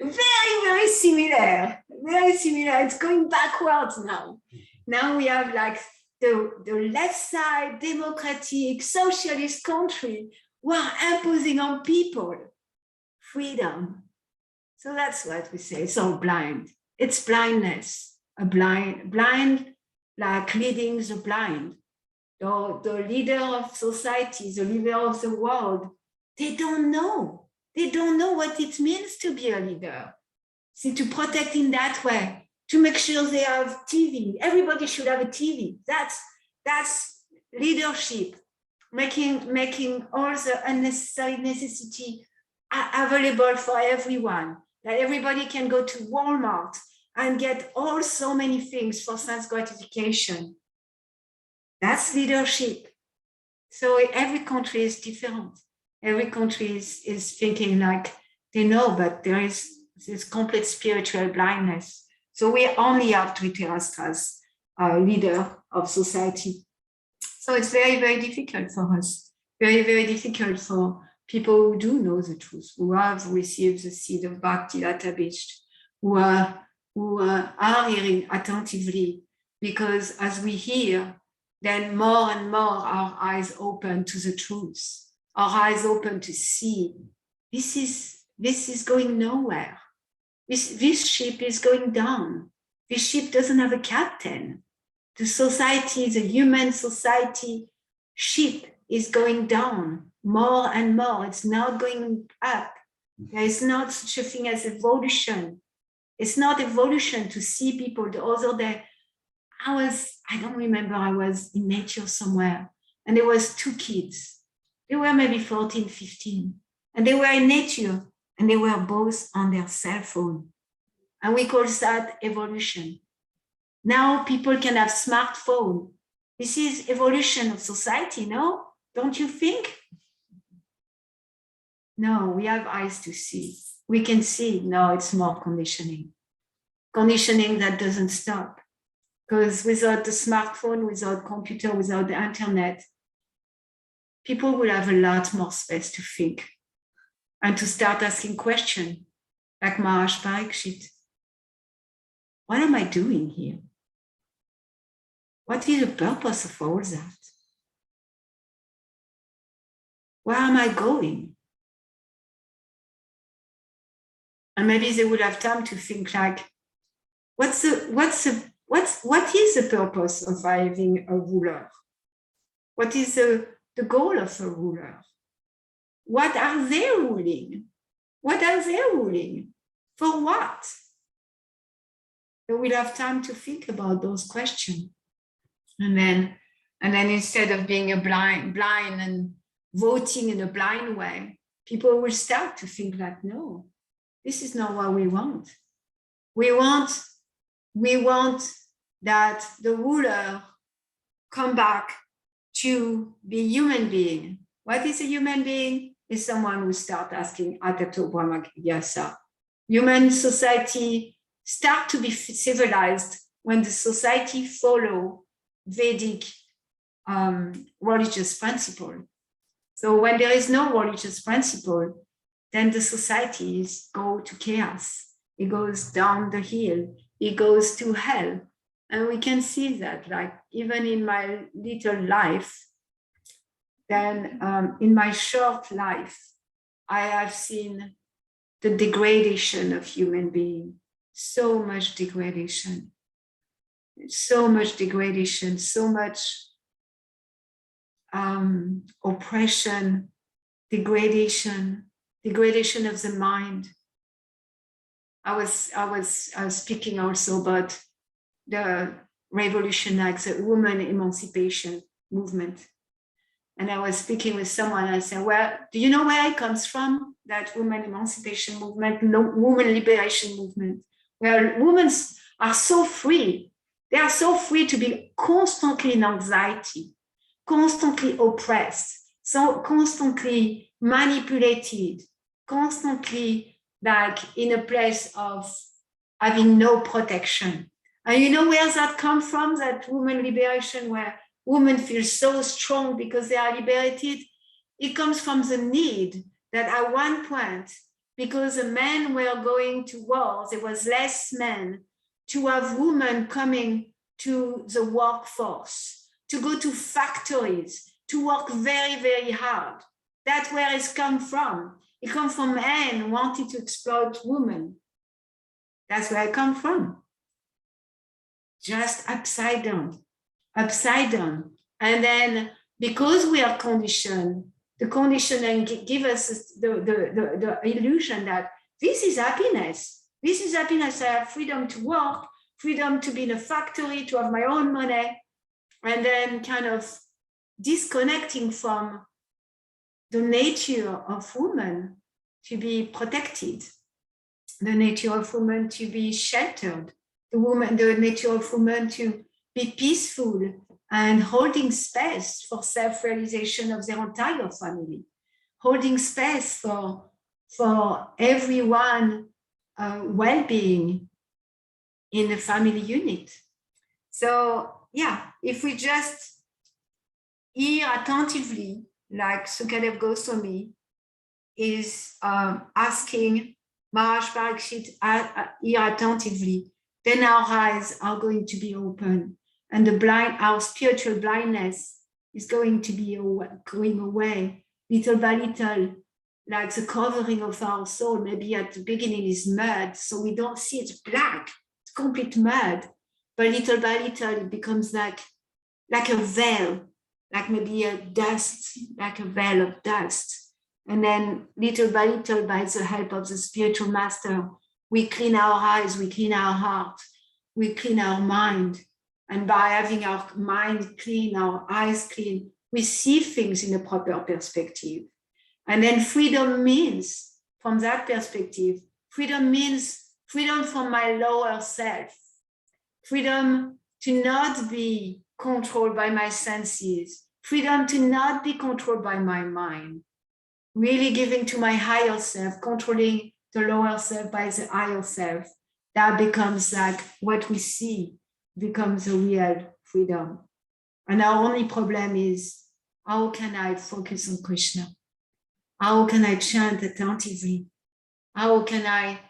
Very, very similar. Very similar. It's going backwards now. Now we have like the left side, democratic, socialist country who are imposing on people freedom. So that's what we say. It's all blind. It's blindness. Blind, like leading the blind. The leader of society, the leader of the world, they don't know. They don't know what it means to be a leader. See, to protect in that way, to make sure they have TV. Everybody should have a TV. That's leadership, making all the unnecessary necessity available for everyone. That everybody can go to Walmart and get all so many things for sense gratification. That's leadership. So every country is different. Every country is thinking like they know, but there is this complete spiritual blindness. So we only have Dhritarashtra as a leader of society. So it's very, very difficult for us. Very, very difficult for people who do know the truth, who have received the seed of Bhakti Databishd, who are hearing attentively, because as we hear, then more and more our eyes open to the truth, our eyes open to see this is going nowhere. This ship is going down. This ship doesn't have a captain. The society, the human society ship is going down more and more. It's not going up. There is not such a thing as evolution. It's not evolution to see people. The other day, I don't remember, I was in nature somewhere, and there was two kids. They were maybe 14, 15, and they were in nature, and they were both on their cell phone. And we call that evolution. Now people can have smartphone. This is evolution of society, no? Don't you think? No, we have eyes to see. We can see, no, it's more conditioning. Conditioning that doesn't stop. Because without the smartphone, without computer, without the internet, people will have a lot more space to think and to start asking questions, like Maharaj Parikshit. What am I doing here? What is the purpose of all that? Where am I going? And maybe they would have time to think like, what is the purpose of having a ruler? What is the goal of a ruler? What are they ruling? What are they ruling? For what? They will have time to think about those questions. And then instead of being a blind and voting in a blind way, people will start to think like, no, this is not what we want. We want that the ruler come back to be human being. What is a human being? Is someone who start asking Atato Brahma Jigyasa. Human society start to be civilized when the society follow Vedic religious principle. So when there is no religious principle, then the societies go to chaos. It goes down the hill. It goes to hell. And we can see that, like, even in my little life, then in my short life, I have seen the degradation of human beings. So much degradation, so much oppression, degradation of the mind. I was speaking also about the revolution, like the women emancipation movement. And I was speaking with someone, and I said, well, do you know where it comes from? That women emancipation movement, women liberation movement, where women are so free. They are so free to be constantly in anxiety, constantly oppressed, so constantly manipulated, constantly like in a place of having no protection. And you know where that comes from, that women liberation, where women feel so strong because they are liberated? It comes from the need that at one point, because the men were going to war, there was less men, to have women coming to the workforce, to go to factories, to work very, very hard. That's where it's come from. It comes from men wanting to exploit women. That's where I come from. Just upside down. And then because we are conditioned, the conditioning give us the illusion that this is happiness. This is happiness. I have freedom to work, freedom to be in a factory, to have my own money, and then kind of disconnecting from the nature of woman to be protected, the nature of woman to be sheltered, the nature of woman to be peaceful and holding space for self-realization of their entire family, holding space for everyone well-being in the family unit. So yeah, if we just hear attentively, like Sukadev Goswami is asking Maharaj Parikshit, hear attentively, then our eyes are going to be open, and our spiritual blindness is going to be going away little by little, like the covering of our soul. Maybe at the beginning is mud, so we don't see it's black, it's complete mud, but little by little it becomes like a veil, like maybe a dust, like a veil of dust. And then little by little, by the help of the spiritual master, we clean our eyes, we clean our heart, we clean our mind. And by having our mind clean, our eyes clean, we see things in a proper perspective. And then freedom means, from that perspective, freedom means freedom from my lower self, freedom to not be controlled by my senses, freedom to not be controlled by my mind, really giving to my higher self, controlling the lower self by the higher self. That becomes like what we see, becomes a real freedom. And our only problem is, how can I focus on Krishna? How can I chant attentively? How can I,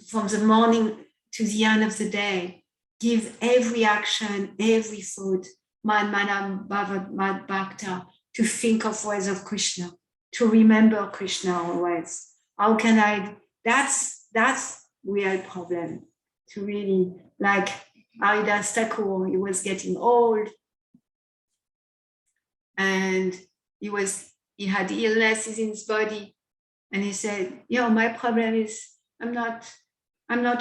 from the morning to the end of the day, give every action, every thought, Manam Bhavad Bhakta, to think of words of Krishna, to remember Krishna always? How can I, that's real problem, to really, like Haridas Thakur, he was getting old, and he had illnesses in his body, and he said, my problem is I'm not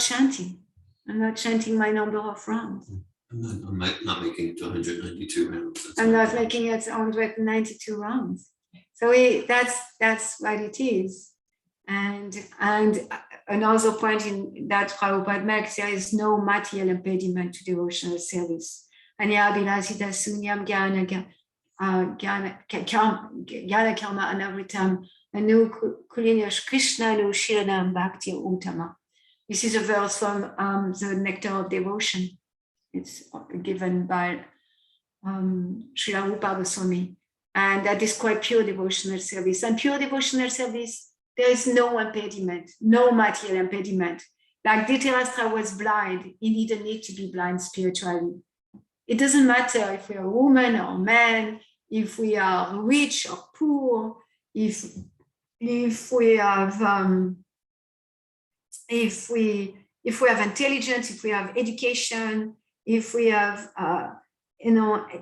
chanting. I'm not chanting my number of rounds. I'm not making it to 192 rounds. I'm not making it 192 rounds. So that's what it is. And another point in that Prabhupada makes, there is no material impediment to devotional service. Anyabhilasita sunyam jnana karma anavritam anu kulinash Krishna nu shiranam bhakti uttama. This is a verse from the Nectar of Devotion. It's given by Srila Rupa Goswami, and that describes pure devotional service. And pure devotional service, there is no impediment, no material impediment. Like Dhritarashtra was blind, he didn't need to be blind spiritually. It doesn't matter if we are a woman or a man, if we are rich or poor, if we have intelligence, if we have education, if we have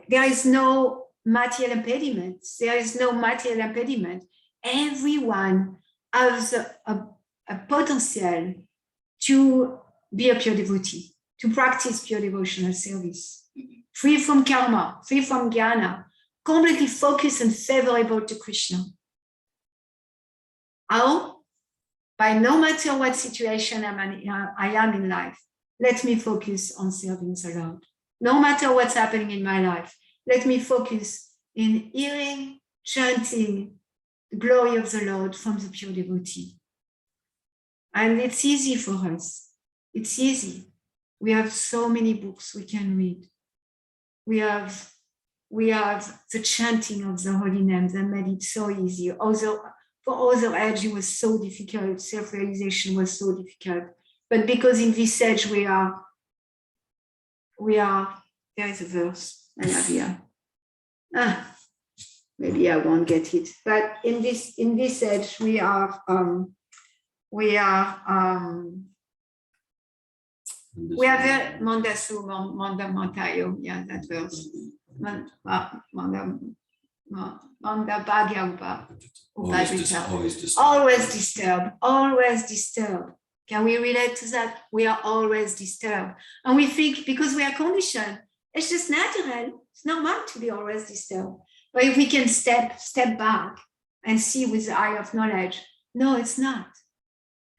there is no material impediment. There is no material impediment. Everyone has a potential to be a pure devotee, to practice pure devotional service, free from karma, free from jnana, completely focused and favorable to Krishna. How? By no matter what situation I am in life, let me focus on serving the Lord. No matter what's happening in my life, let me focus in hearing, chanting the glory of the Lord from the pure devotee. And it's easy for us. It's easy. We have so many books we can read. We have the chanting of the holy names that made it so easy. For other age, it was so difficult. Self-realization was so difficult. But because in this age we are, there is a verse I have here. Maybe I won't get it. But in this age, we are Mandasu, Manda Mantayo, yeah, that verse. Manda Bhagya always disturbed. Can we relate to that? We are always disturbed. And we think because we are conditioned, it's just natural. It's normal to be always disturbed. But if we can step back and see with the eye of knowledge, no, it's not.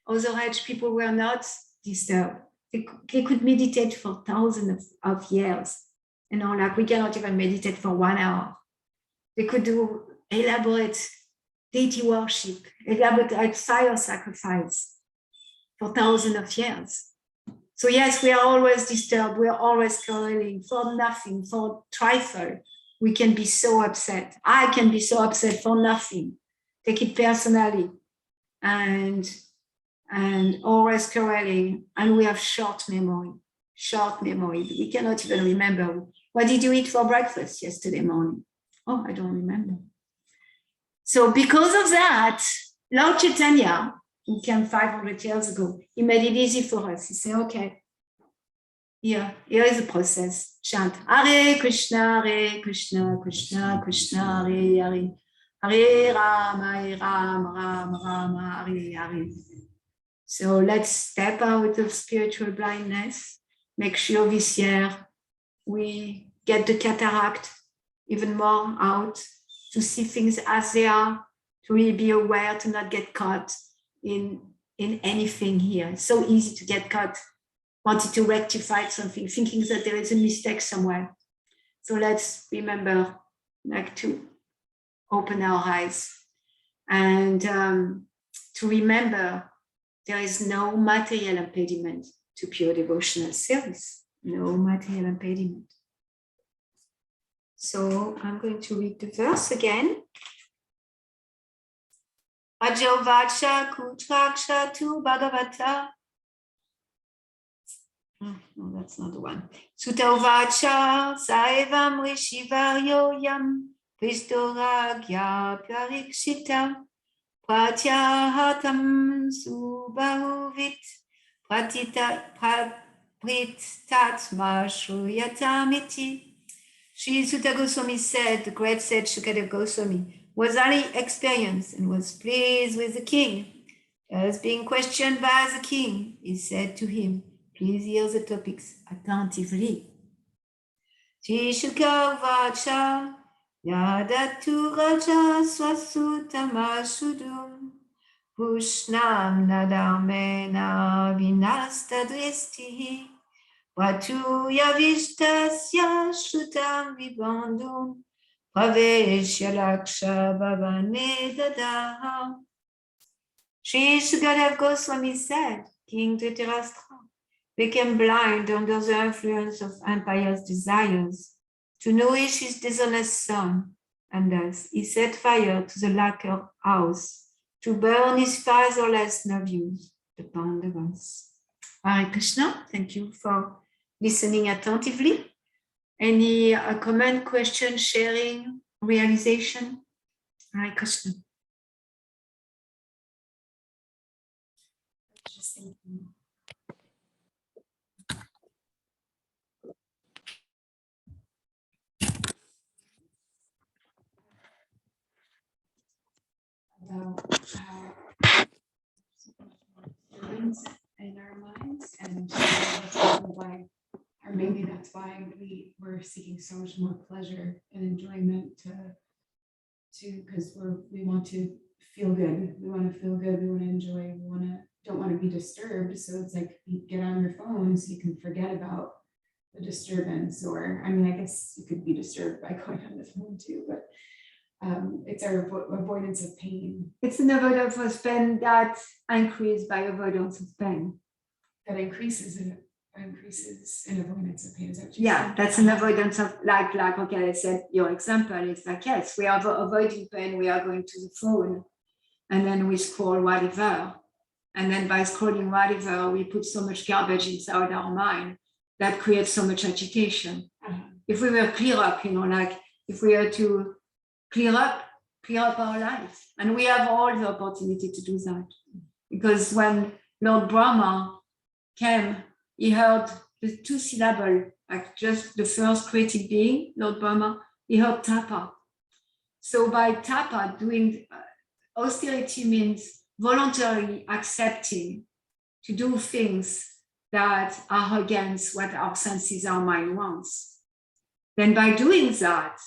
Other age people were not disturbed. They could meditate for thousands of years. You know, like we cannot even meditate for 1 hour. They could do elaborate deity worship, elaborate fire sacrifice for thousands of years. So yes, we are always disturbed. We are always quarreling for nothing, for trifle. We can be so upset. I can be so upset for nothing. Take it personally. And always quarreling. And we have short memory. We cannot even remember. What did you eat for breakfast yesterday morning? Oh, I don't remember. So because of that, Lord Chaitanya, who came 500 years ago, he made it easy for us. He said, okay, here is the process. Chant, Hare Krishna, Krishna Krishna, Hare Hare. Hare Rama, Rama, Hare Hare. So let's step out of spiritual blindness. Make sure this year we get the cataract even more out, to see things as they are, to really be aware, to not get caught in anything here. It's so easy to get caught, wanting to rectify something, thinking that there is a mistake somewhere. So let's remember, like, to open our eyes and to remember there is no material impediment to pure devotional service. No material impediment. So I'm going to read the verse again. Ajovacha kutraksha tu bhagavata. No, that's not the one. Sutauvacha saivam rishivaryo yam vistoragya parikshita pratyahatam subahuvit pritatma shruyatamiti. Sri Sutta Goswami said, the great sage Shukadeva Goswami was highly experienced and was pleased with the king. As being questioned by the king, he said to him, please hear the topics attentively. Sri Shuka Vacha Yadatu Raja Swasutama Shudum Pushnam Nadarmena Vinasta Dristihi Vatu Yavishtasya Shrutam Vibandum Praveshya Laksha Bhavane Dadaha. Sri Sukadeva Goswami said, King Dhritarashtra became blind under the influence of impious desires to nourish his dishonest son, and thus he set fire to the lacquer house to burn his fatherless nephews, the Pandavas. Hare Krishna, thank you for listening attentively. Any comment, question, sharing, realization? Hare Krishna. Just thinking. In our minds and why, or maybe that's that's why we're seeking so much more pleasure and enjoyment to because we want to feel good. We want to feel good. We want to enjoy. Don't want to be disturbed. So it's like you get on your phone so you can forget about the disturbance. Or I mean, I guess you could be disturbed by going on the phone too, but it's our avoidance of pain. It's an avoidance of pain that increased by avoidance of pain. That increases in avoidance of pain. Is that what you Yeah, said? that's an avoidance of like okay, I said your example is like, yes, we are avoiding pain, we are going to the phone, and then we scroll whatever. And then by scrolling whatever, we put so much garbage inside our mind that creates so much agitation. If we were clear up, like if we were to clear up our life, and we have all the opportunity to do that. Because when Lord Brahma came, he heard the 2 syllables, like just the first created being, Lord Brahma, he heard tapa. So by tapa, doing austerity means voluntarily accepting to do things that are against what our senses, our mind wants. Then by doing that,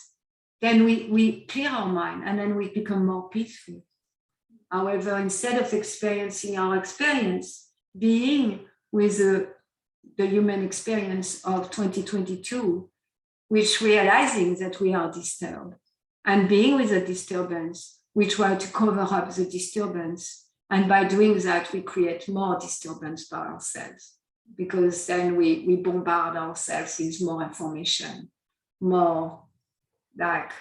then we clear our mind and then we become more peaceful. However, instead of experiencing our experience, being with the human experience of 2022, which realizing that we are disturbed, and being with the disturbance, we try to cover up the disturbance. And by doing that, we create more disturbance by ourselves, because then we bombard ourselves with more information, more like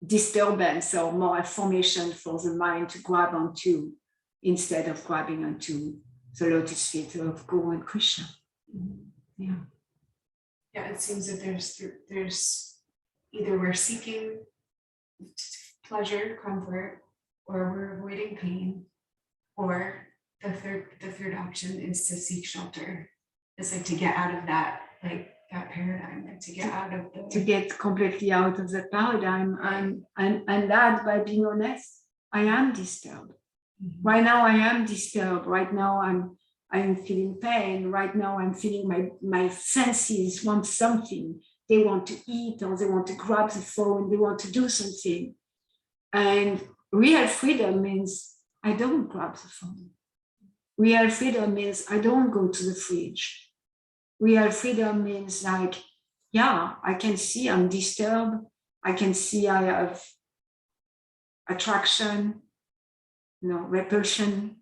disturbance or more information for the mind to grab onto, instead of grabbing onto the lotus feet of Guru and Krishna. Yeah. Yeah, it seems that there's either we're seeking pleasure, comfort, or we're avoiding pain, or the third option is to seek shelter. It's like to get out of that, like that paradigm, like to get out of the To get completely out of that paradigm, and that by being honest, I am disturbed. Right now I am disturbed. Right now I'm feeling pain. Right now I'm feeling my senses want something. They want to eat, or they want to grab the phone, they want to do something. And real freedom means I don't grab the phone. Real freedom means I don't go to the fridge. Real freedom means like, yeah, I can see I'm disturbed. I can see I have attraction, repulsion.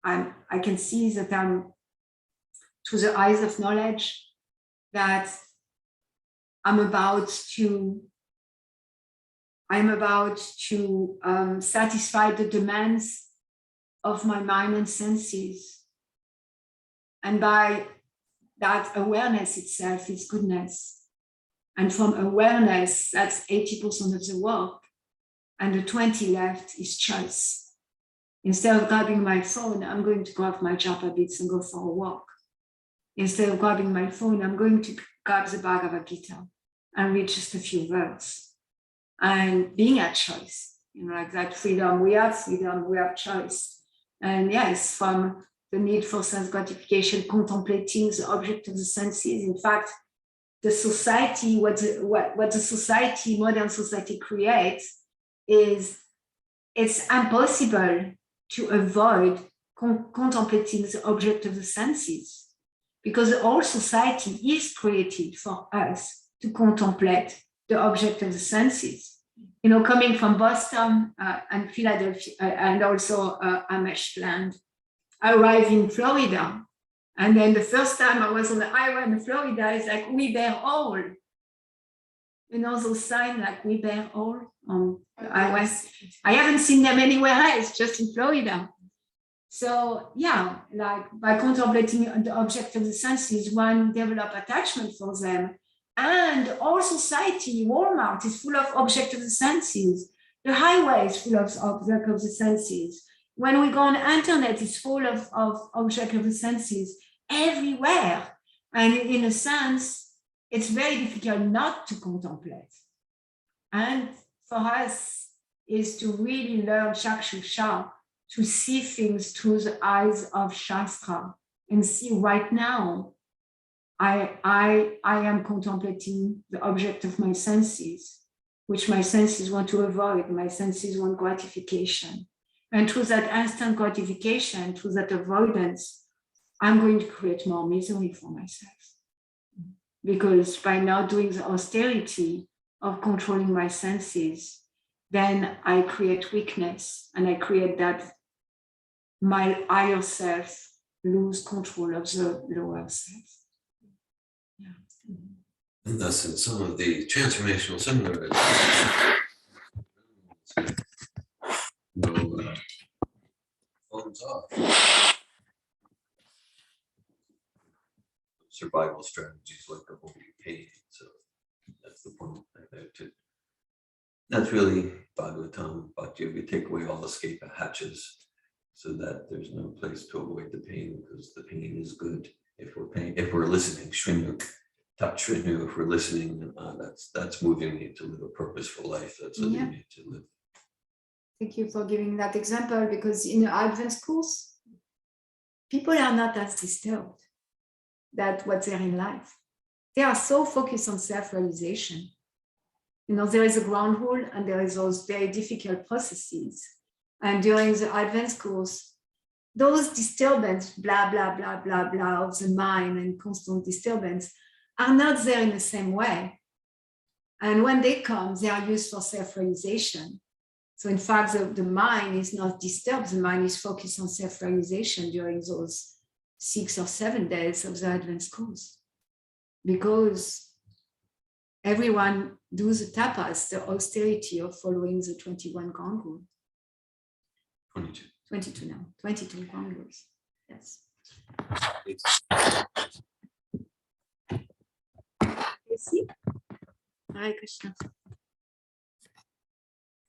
I can see that I'm, through the eyes of knowledge, that I'm about to satisfy the demands of my mind and senses. And by that, awareness itself is goodness. And from awareness, that's 80% of the work. And the 20 left is choice. Instead of grabbing my phone, I'm going to grab my japa beads and go for a walk. Instead of grabbing my phone, I'm going to grab the Bhagavad Gita and read just a few words. And being at choice, like that freedom, we have choice. And yes, from the need for sense gratification, contemplating the object of the senses. In fact, the society, what the society, modern society creates is it's impossible to avoid contemplating the object of the senses, because the whole society is created for us to contemplate the object of the senses. Coming from Boston and Philadelphia and also Amish land, I arrived in Florida. And then the first time I was on the highway in Florida, it's like, we bear all. Those signs like we bear all on the highway. I haven't seen them anywhere else, just in Florida. So yeah, like by contemplating the object of the senses, one develop attachment for them. And all society, Walmart is full of object of the senses. The highway is full of object of the senses. When we go on the internet, it's full of object of the senses everywhere. And in a sense, it's very difficult not to contemplate. And for us is to really learn Chakshusha, to see things through the eyes of Shastra and see right now I am contemplating the object of my senses, which my senses want to avoid. My senses want gratification. And through that instant gratification, through that avoidance, I'm going to create more misery for myself. Because by now doing the austerity of controlling my senses, then I create weakness, and I create that my higher self lose control of the lower self. Yeah. And thus, in some of the transformational seminars, no phones off. Survival strategies like avoiding pain. So that's the point. That's really Bhagavatam, Bhakti. We take away all escape hatches so that there's no place to avoid the pain, because the pain is good if we're listening. Shrinu, Tat Shrinu, if we're listening, that's moving me to live a purposeful life. That's living me to live. Thank you for giving that example, because in the advanced course, people are not as disturbed that what's there in life. They are so focused on self-realization. You know, there is a ground rule and there is those very difficult processes. And during the advanced course, those disturbance, blah, blah, blah, blah, blah, of the mind and constant disturbance are not there in the same way. And when they come, they are used for self-realization. So in fact, the mind is not disturbed. The mind is focused on self-realization during those 6 or 7 days of the advanced course. Because everyone does the tapas, the austerity of following the 21 ground rule. 22 now, 22 ground rules. Yes. See? Hare Krishna.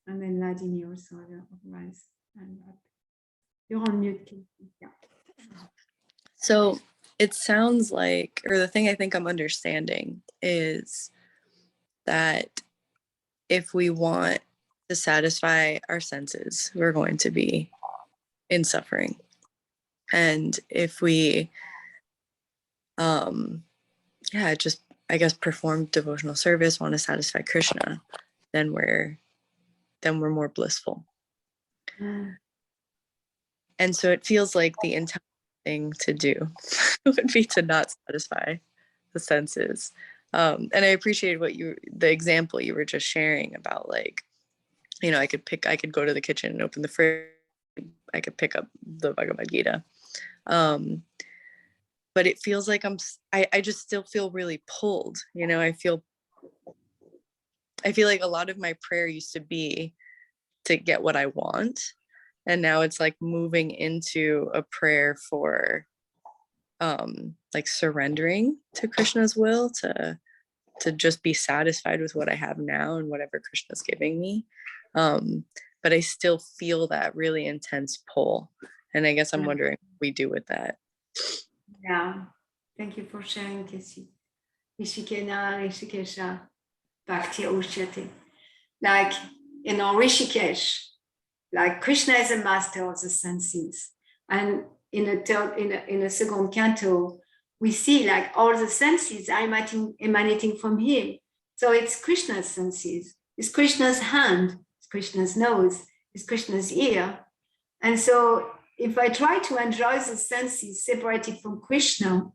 And then Ladini also rise and up. You're on mute, Casey. Yeah. So it sounds like, or the thing I think I'm understanding is that if we want to satisfy our senses, we're going to be in suffering. And if we, just, I guess, perform devotional service, want to satisfy Krishna, then we're more blissful. And so it feels like the entire thing to do would be to not satisfy the senses. And I appreciate the example you were just sharing about, like, you know, I could go to the kitchen and open the fridge, I could pick up the Bhagavad Gita. But it feels like I just still feel really pulled, you know. I feel like a lot of my prayer used to be to get what I want. And now it's like moving into a prayer for like surrendering to Krishna's will, to just be satisfied with what I have now and whatever Krishna's giving me. But I still feel that really intense pull. And I guess I'm wondering what we do with that. Yeah. Thank you for sharing, Casey. Rishikena, Rishikesha, Bhakti Ushyate. Like, you know, Rishikesh, like Krishna is a master of the senses. And in a second canto, we see like all the senses are emanating from him. So it's Krishna's senses. It's Krishna's hand. It's Krishna's nose. It's Krishna's ear. And so if I try to enjoy the senses separated from Krishna,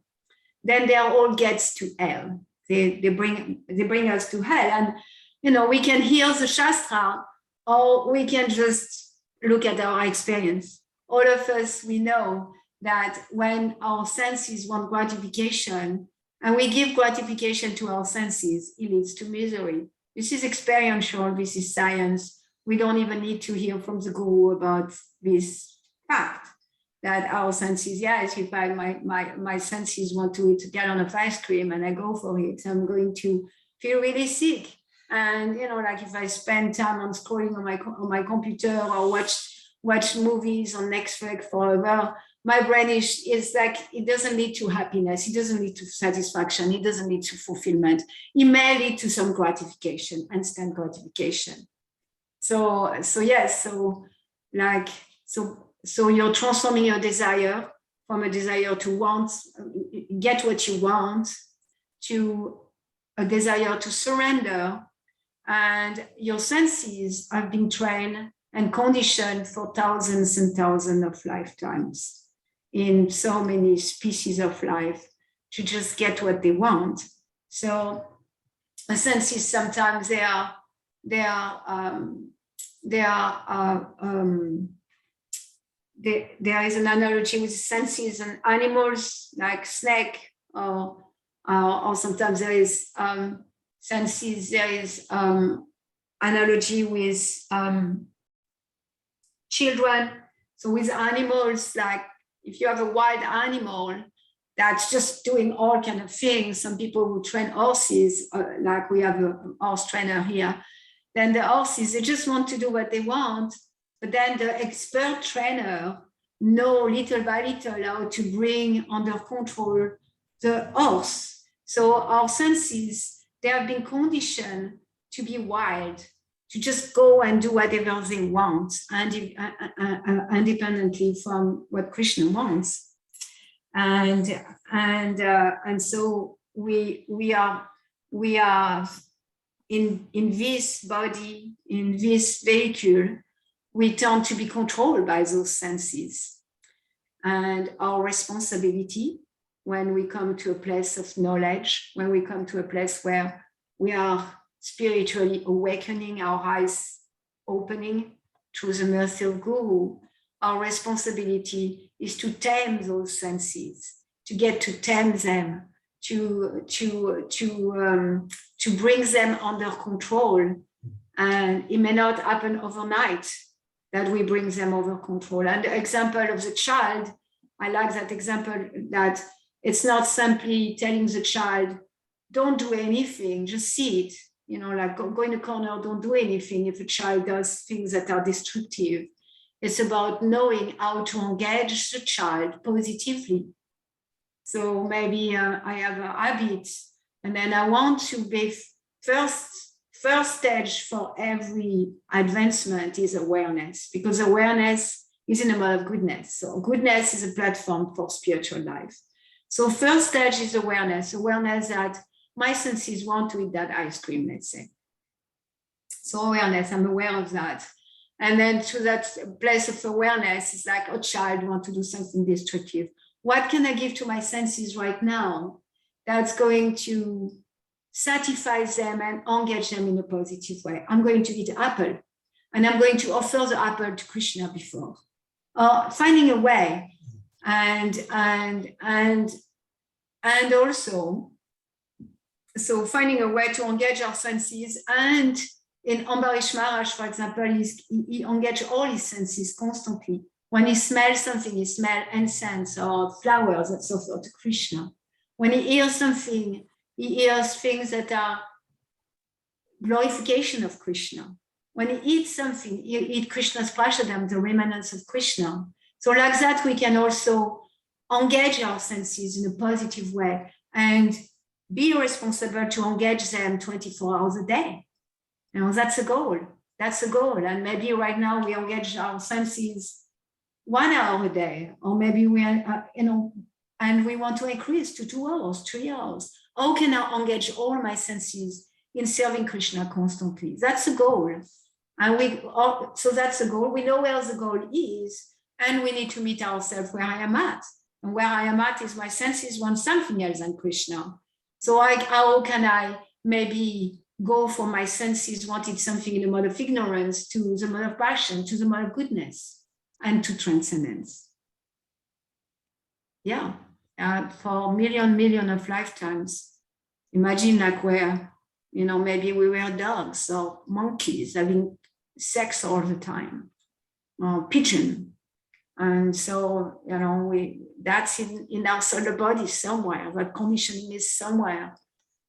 then they are all gets to hell. They bring us to hell. And, you know, we can hear the Shastra, or we can just look at our experience. All of us, we know that when our senses want gratification, and we give gratification to our senses, it leads to misery. This is experiential, this is science. We don't even need to hear from the guru about this fact that our senses, yes, if my senses want to eat a gallon of ice cream and I go for it, I'm going to feel really sick. And, you know, like if I spend time on scrolling on my computer or watch movies on Netflix forever, my brain is like, it doesn't lead to happiness. It doesn't lead to satisfaction. It doesn't lead to fulfillment. It may lead to some gratification, instant gratification. So you're transforming your desire from a desire to want, get what you want, to a desire to surrender. And your senses have been trained and conditioned for thousands and thousands of lifetimes in so many species of life to just get what they want. So the senses sometimes there is an analogy with senses and animals like snake, or sometimes there is senses. There is analogy with children. So with animals, like if you have a wild animal that's just doing all kind of things, some people who train horses, like we have a horse trainer here, then the horses, they just want to do what they want, but then the expert trainer know little by little how to bring under control the horse. So our senses, they have been conditioned to be wild, to just go and do whatever they want, independently from what Krishna wants. And so we are in this body, in this vehicle, we tend to be controlled by those senses. And our responsibility when we come to a place of knowledge, when we come to a place where we are spiritually awakening, our eyes opening through the mercy of Guru, our responsibility is to tame those senses, to get to tame them, to bring them under control. And it may not happen overnight that we bring them under control. And the example of the child, I like that example, that it's not simply telling the child, don't do anything, just see it. You know, like go in the corner, don't do anything if a child does things that are destructive. It's about knowing how to engage the child positively. So maybe I have a habit, and then I want to be first stage for every advancement is awareness, because awareness is in a mode of goodness. So goodness is a platform for spiritual life. So first stage is awareness that my senses want to eat that ice cream, let's say. So awareness, I'm aware of that. And then to that place of awareness, it's like a child wants to do something destructive. What can I give to my senses right now that's going to satisfy them and engage them in a positive way? I'm going to eat an apple, and I'm going to offer the apple to Krishna before. Finding a way, and also, so finding a way to engage our senses. And in Ambarish Maharaj, for example, he engaged all his senses constantly. When he smells something, he smells incense or flowers that's offered to Krishna. When he hears something, he hears things that are glorification of Krishna. When he eats something, he eats Krishna's prasadam, the remnants of Krishna. So like that, we can also engage our senses in a positive way and be responsible to engage them 24 hours a day. You know, that's a goal. That's a goal. And maybe right now we engage our senses 1 hour a day, or maybe we are, and we want to increase to 2 hours, 3 hours. How can I engage all my senses in serving Krishna constantly? That's a goal. And so that's a goal. We know where the goal is, and we need to meet ourselves where I am at. And where I am at is my senses want something else than Krishna. So how can I maybe go from my senses wanted something in the mode of ignorance to the mode of passion, to the mode of goodness, and to transcendence? Yeah, for million of lifetimes. Imagine like where, maybe we were dogs or monkeys having sex all the time, or pigeon. And so, that's in our solar body somewhere, that conditioning is somewhere.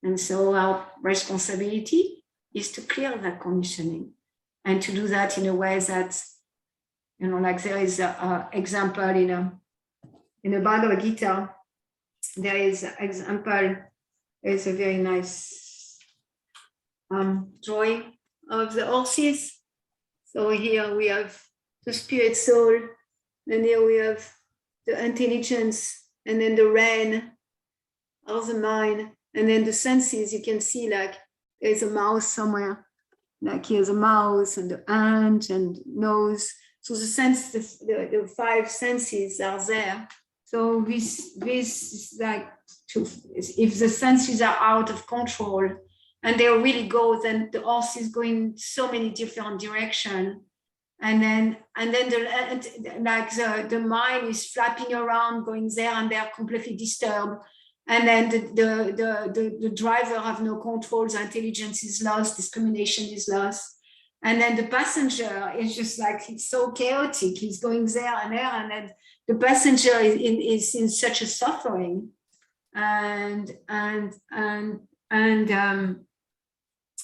And so our responsibility is to clear that conditioning, and to do that in a way that, like there is an example in the Bhagavad Gita, there is an example, it's a very nice drawing of the horses. So here we have the spirit soul, and here we have the intelligence, and then the rain, are the mind, and then the senses, you can see like there's a mouse somewhere, like here's a mouse and the ant and nose. So the sense, the 5 senses are there. So this is like, if the senses are out of control and they really go, then the horse is going so many different directions. And then the mind is flapping around, going there and there, completely disturbed. And then the driver have no control, the intelligence is lost, discrimination is lost. And then the passenger is just like, it's so chaotic, he's going there and there, and then the passenger is in such a suffering. And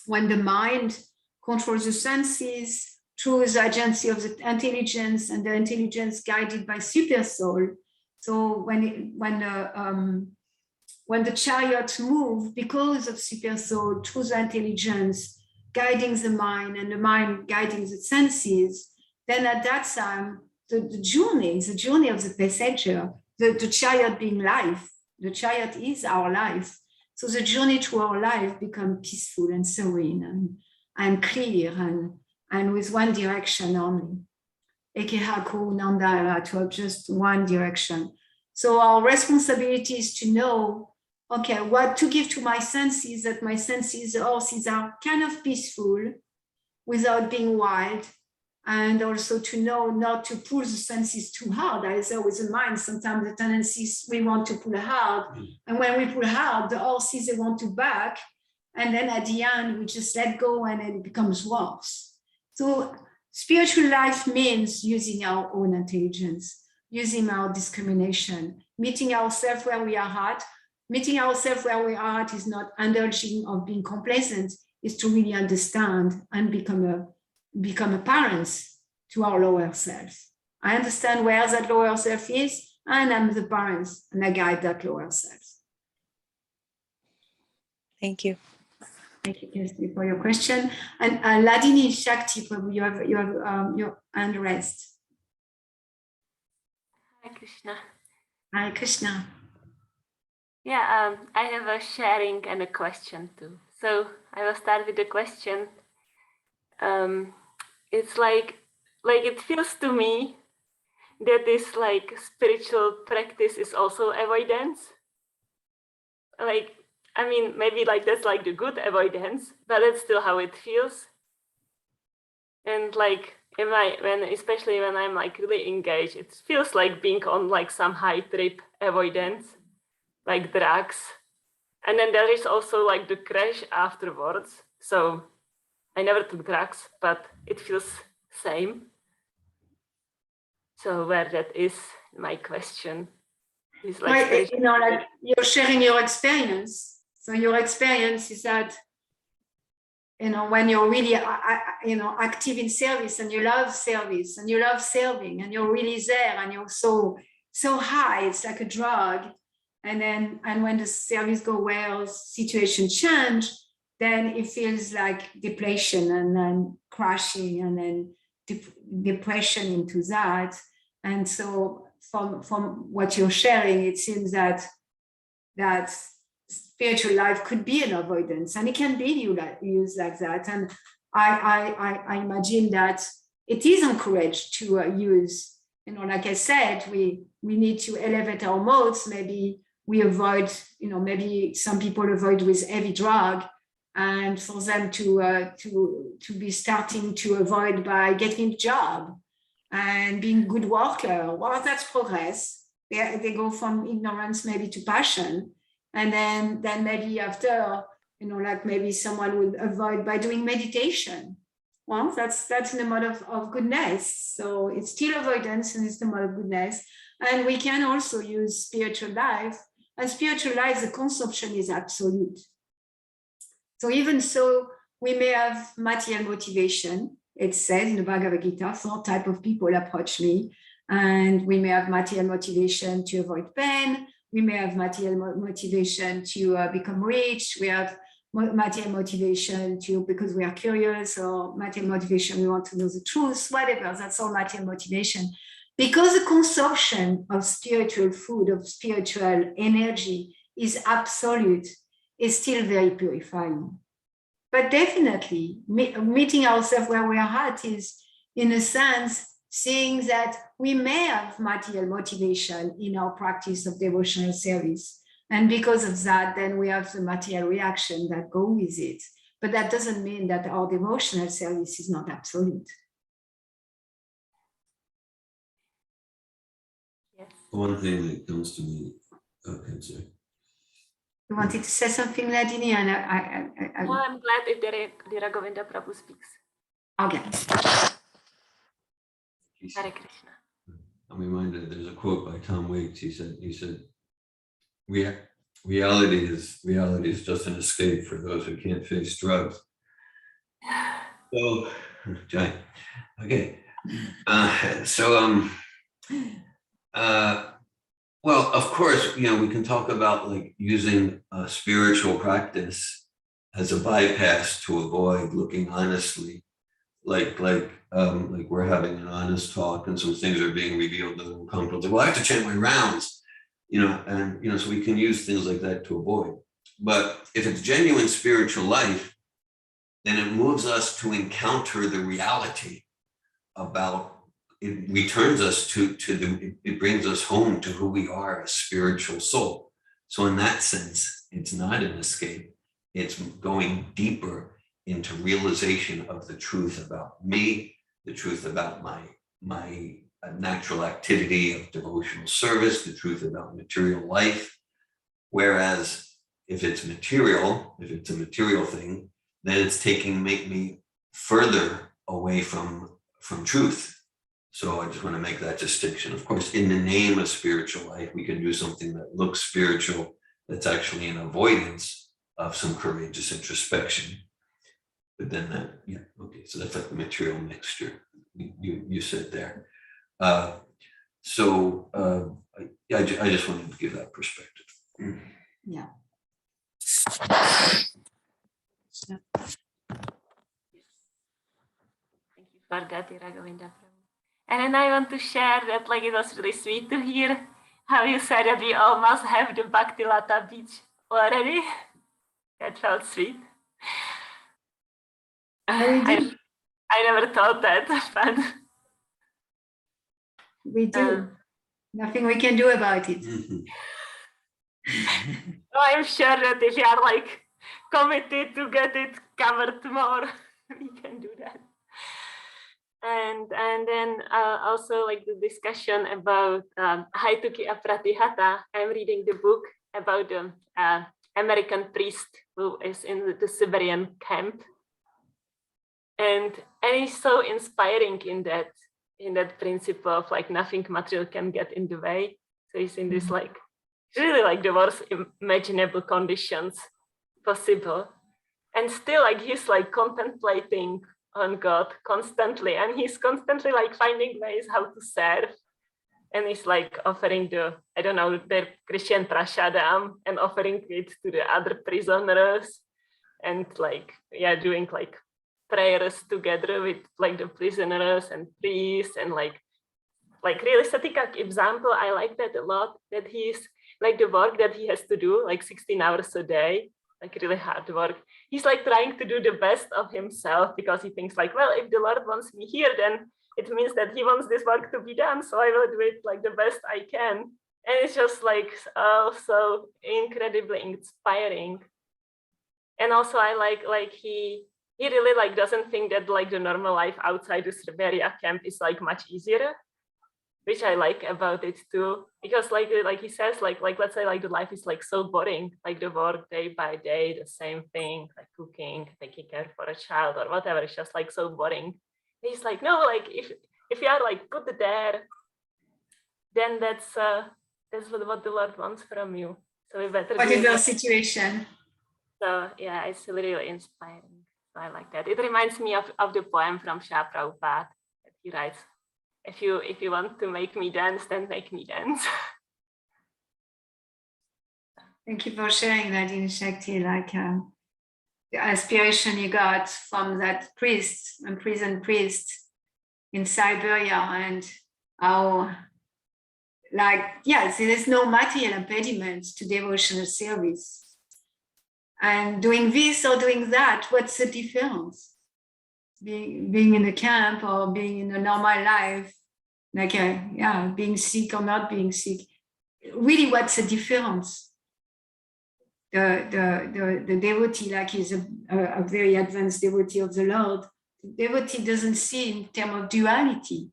when the mind controls the senses through the agency of the intelligence, and the intelligence guided by super soul. So when the chariots move because of super soul through the intelligence guiding the mind and the mind guiding the senses, then at that time, the journey of the passenger, the chariot being life, the chariot is our life. So the journey through our life becomes peaceful and serene and clear and with one direction only. Ekehaku Nandara, to have just one direction. So our responsibility is to know, okay, what to give to my senses, that my senses, the horses are kind of peaceful without being wild. And also to know not to pull the senses too hard. As with the mind, sometimes the tendencies we want to pull hard. And when we pull hard, the horses, they want to back. And then at the end, we just let go and it becomes worse. So spiritual life means using our own intelligence, using our discrimination, meeting ourselves where we are at. Meeting ourselves where we are at is not indulging or being complacent, is to really understand and become a parent to our lower self. I understand where that lower self is, and I'm the parent, and I guide that lower self. Thank you. Thank you, Kirsty, for your question. And Ladini Shakti, you have your hand raised. Hi, Krishna. Hi, Krishna. Yeah, I have a sharing and a question too. So I will start with the question. It's like it feels to me that this like spiritual practice is also avoidance. Like, I mean, maybe like that's like the good avoidance, but it's still how it feels. And like, especially when I'm like really engaged, it feels like being on like some high trip avoidance, like drugs. And then there is also like the crash afterwards. So I never took drugs, but it feels same. So where that is my question is like, like you're sharing your experience. So your experience is that, when you're really, active in service and you love service and you love serving and you're really there and you're so high, it's like a drug. And when the service go well, situation change, then it feels like depletion and then crashing and then depression into that. And so from what you're sharing, it seems that spiritual life could be an avoidance, and it can be used like that. And I imagine that it is encouraged to use, like I said, we need to elevate our modes. Maybe we avoid, maybe some people avoid with heavy drug, and for them to be starting to avoid by getting a job and being a good worker. Well, that's progress. They go from ignorance maybe to passion. And then maybe after, like maybe someone would avoid by doing meditation. Well, that's in the mode of goodness. So it's still avoidance and it's the mode of goodness. And we can also use spiritual life. And spiritual life, the consumption is absolute. So even so, we may have material motivation. It says in the Bhagavad Gita, 4 types of people approach me. And we may have material motivation to avoid pain. We may have material motivation to become rich. We have material motivation because we are curious, or material motivation, we want to know the truth, whatever. That's all material motivation. Because the consumption of spiritual food, of spiritual energy, is absolute is still very purifying. But definitely, meeting ourselves where we are at is, in a sense, seeing that we may have material motivation in our practice of devotional service. And because of that, then we have the material reaction that go with it. But that doesn't mean that our devotional service is not absolute. Yes. One thing that comes to me, okay, sorry. You wanted to say something, Ladini? And No, I'm glad if Dhira Govinda Prabhu speaks. Okay. Hare Krishna. I'm reminded, there's a quote by Tom Waits. He said, reality is just an escape for those who can't face drugs. So, Jai, okay. Well, of course, we can talk about like using a spiritual practice as a bypass to avoid looking honestly, like we're having an honest talk and some things are being revealed that are uncomfortable. Well, I have to chant my rounds, and so we can use things like that to avoid. But if it's genuine spiritual life, then it moves us to encounter the reality about. It returns us it brings us home to who we are as spiritual soul. So in that sense, it's not an escape. It's going deeper into realization of the truth about me, the truth about my natural activity of devotional service, the truth about material life. Whereas if it's a material thing, then it's make me further away from truth. So I just want to make that distinction. Of course, in the name of spiritual life, we can do something that looks spiritual, that's actually an avoidance of some courageous introspection. But then okay, so that's like the material mixture you said there. I just wanted to give that perspective. Yeah. Thank you for that, Dhira Govinda Prabhu. And then I want to share that it was really sweet to hear how you said that we almost have the Bhaktilata beach already. That felt sweet. I never thought that, but we do. Nothing we can do about it. I'm sure that if you are committed to get it covered more, we can do that. And then also the discussion about Haituki Apratihata. I'm reading the book about the American priest who is in the Siberian camp, and he's so inspiring in that principle of nothing material can get in the way. So he's in this really the worst imaginable conditions possible, and still he's contemplating on God constantly, and he's constantly finding ways how to serve, and he's offering the Christian prashadam and offering it to the other prisoners, and doing prayers together with the prisoners and priests, and really setting an example. I like that a lot, that he's the work that he has to do 16 hours a day, really hard work. He's trying to do the best of himself, because he thinks well, if the Lord wants me here, then it means that he wants this work to be done, so I will do it the best I can. And it's just so incredibly inspiring. And also I like he really doesn't think that the normal life outside the Siberia camp is much easier, which I like about it too, because he says let's say the life is so boring, the work day by day, the same thing, cooking, taking care for a child or whatever, it's just so boring. And he's no, if you are put there, then that's what the Lord wants from you. So we better whatever situation. So yeah, it's really inspiring. So I like that. It reminds me of the poem from Srila Prabhupada that he writes, if you want to make me dance, then make me dance. Thank you for sharing that, in Shakti, the inspiration you got from that priest, a prison priest in Siberia, and how yes, there is no material impediment to devotional service. And doing this or doing that, what's the difference? Being in a camp or being in a normal life, being sick or not being sick. Really, what's the difference? The devotee, like is a very advanced devotee of the Lord, the devotee doesn't see in terms of duality,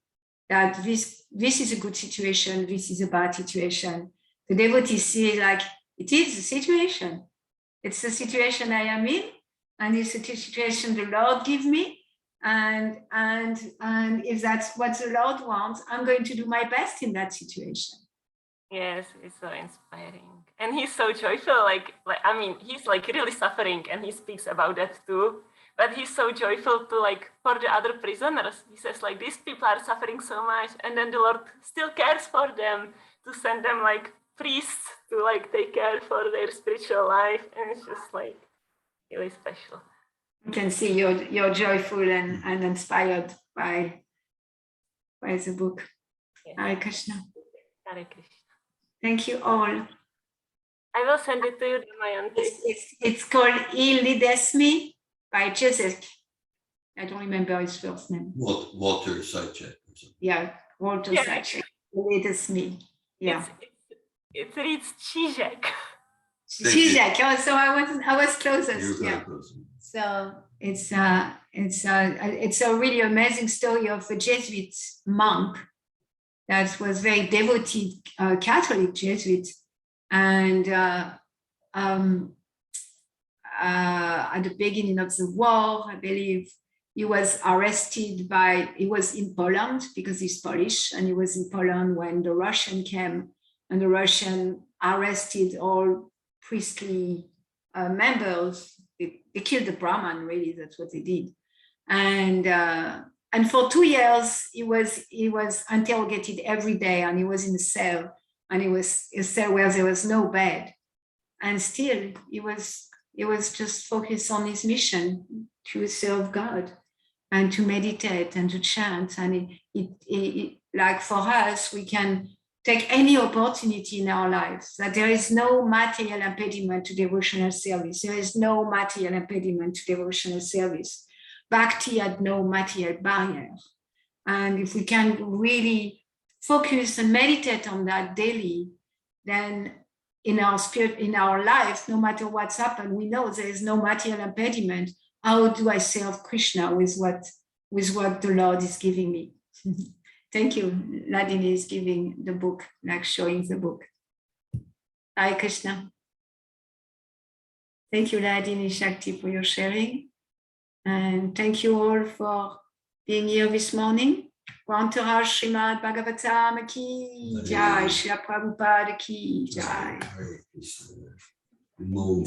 that this is a good situation, this is a bad situation. The devotee sees like it is a situation. It's the situation I am in, and it's the situation the Lord gives me. And if that's what the Lord wants, I'm going to do my best in that situation. Yes, it's so inspiring. And he's so joyful, I mean, he's like really suffering, and he speaks about that too. But he's so joyful to for the other prisoners. He says like, these people are suffering so much, and then the Lord still cares for them, to send them like priests to take care for their spiritual life. And it's just like really special. You can see you're joyful and inspired by the book. Yes. Hare Krishna. Hare Krishna. Thank you all. I will send it to you, Damayanti. It's called Il Leads Me by Jezek. I don't remember his first name. Walter Seichek. Yeah, Walter Seichek. Il Leads Me. Yeah. It reads Zizek. Zizek. Oh, so I was closest. You're Yeah. very close. So it's a really amazing story of a Jesuit monk that was very devoted Catholic Jesuit, and at the beginning of the war, I believe, he was arrested he was in Poland because he's Polish, and he was in Poland when the Russian came, and the Russian arrested all priestly members. They killed the Brahman, really, that's what they did. And for 2 years, he was interrogated every day, and he was in a cell, and it was a cell where there was no bed. And still, he was just focused on his mission to serve God and to meditate and to chant. And it like for us, we can take any opportunity in our lives, that there is no material impediment to devotional service. There is no material impediment to devotional service. Bhakti had no material barrier. And if we can really focus and meditate on that daily, then in our spirit, in our life, no matter what's happened, we know there is no material impediment. How do I serve Krishna with what the Lord is giving me? Thank you. Ladini is giving the book, showing the book. Hare Krishna. Thank you, Ladini Shakti, for your sharing. And thank you all for being here this morning. Entourage Srimad Bhagavatam ki jai, Srila Prabhupada ki jai. Most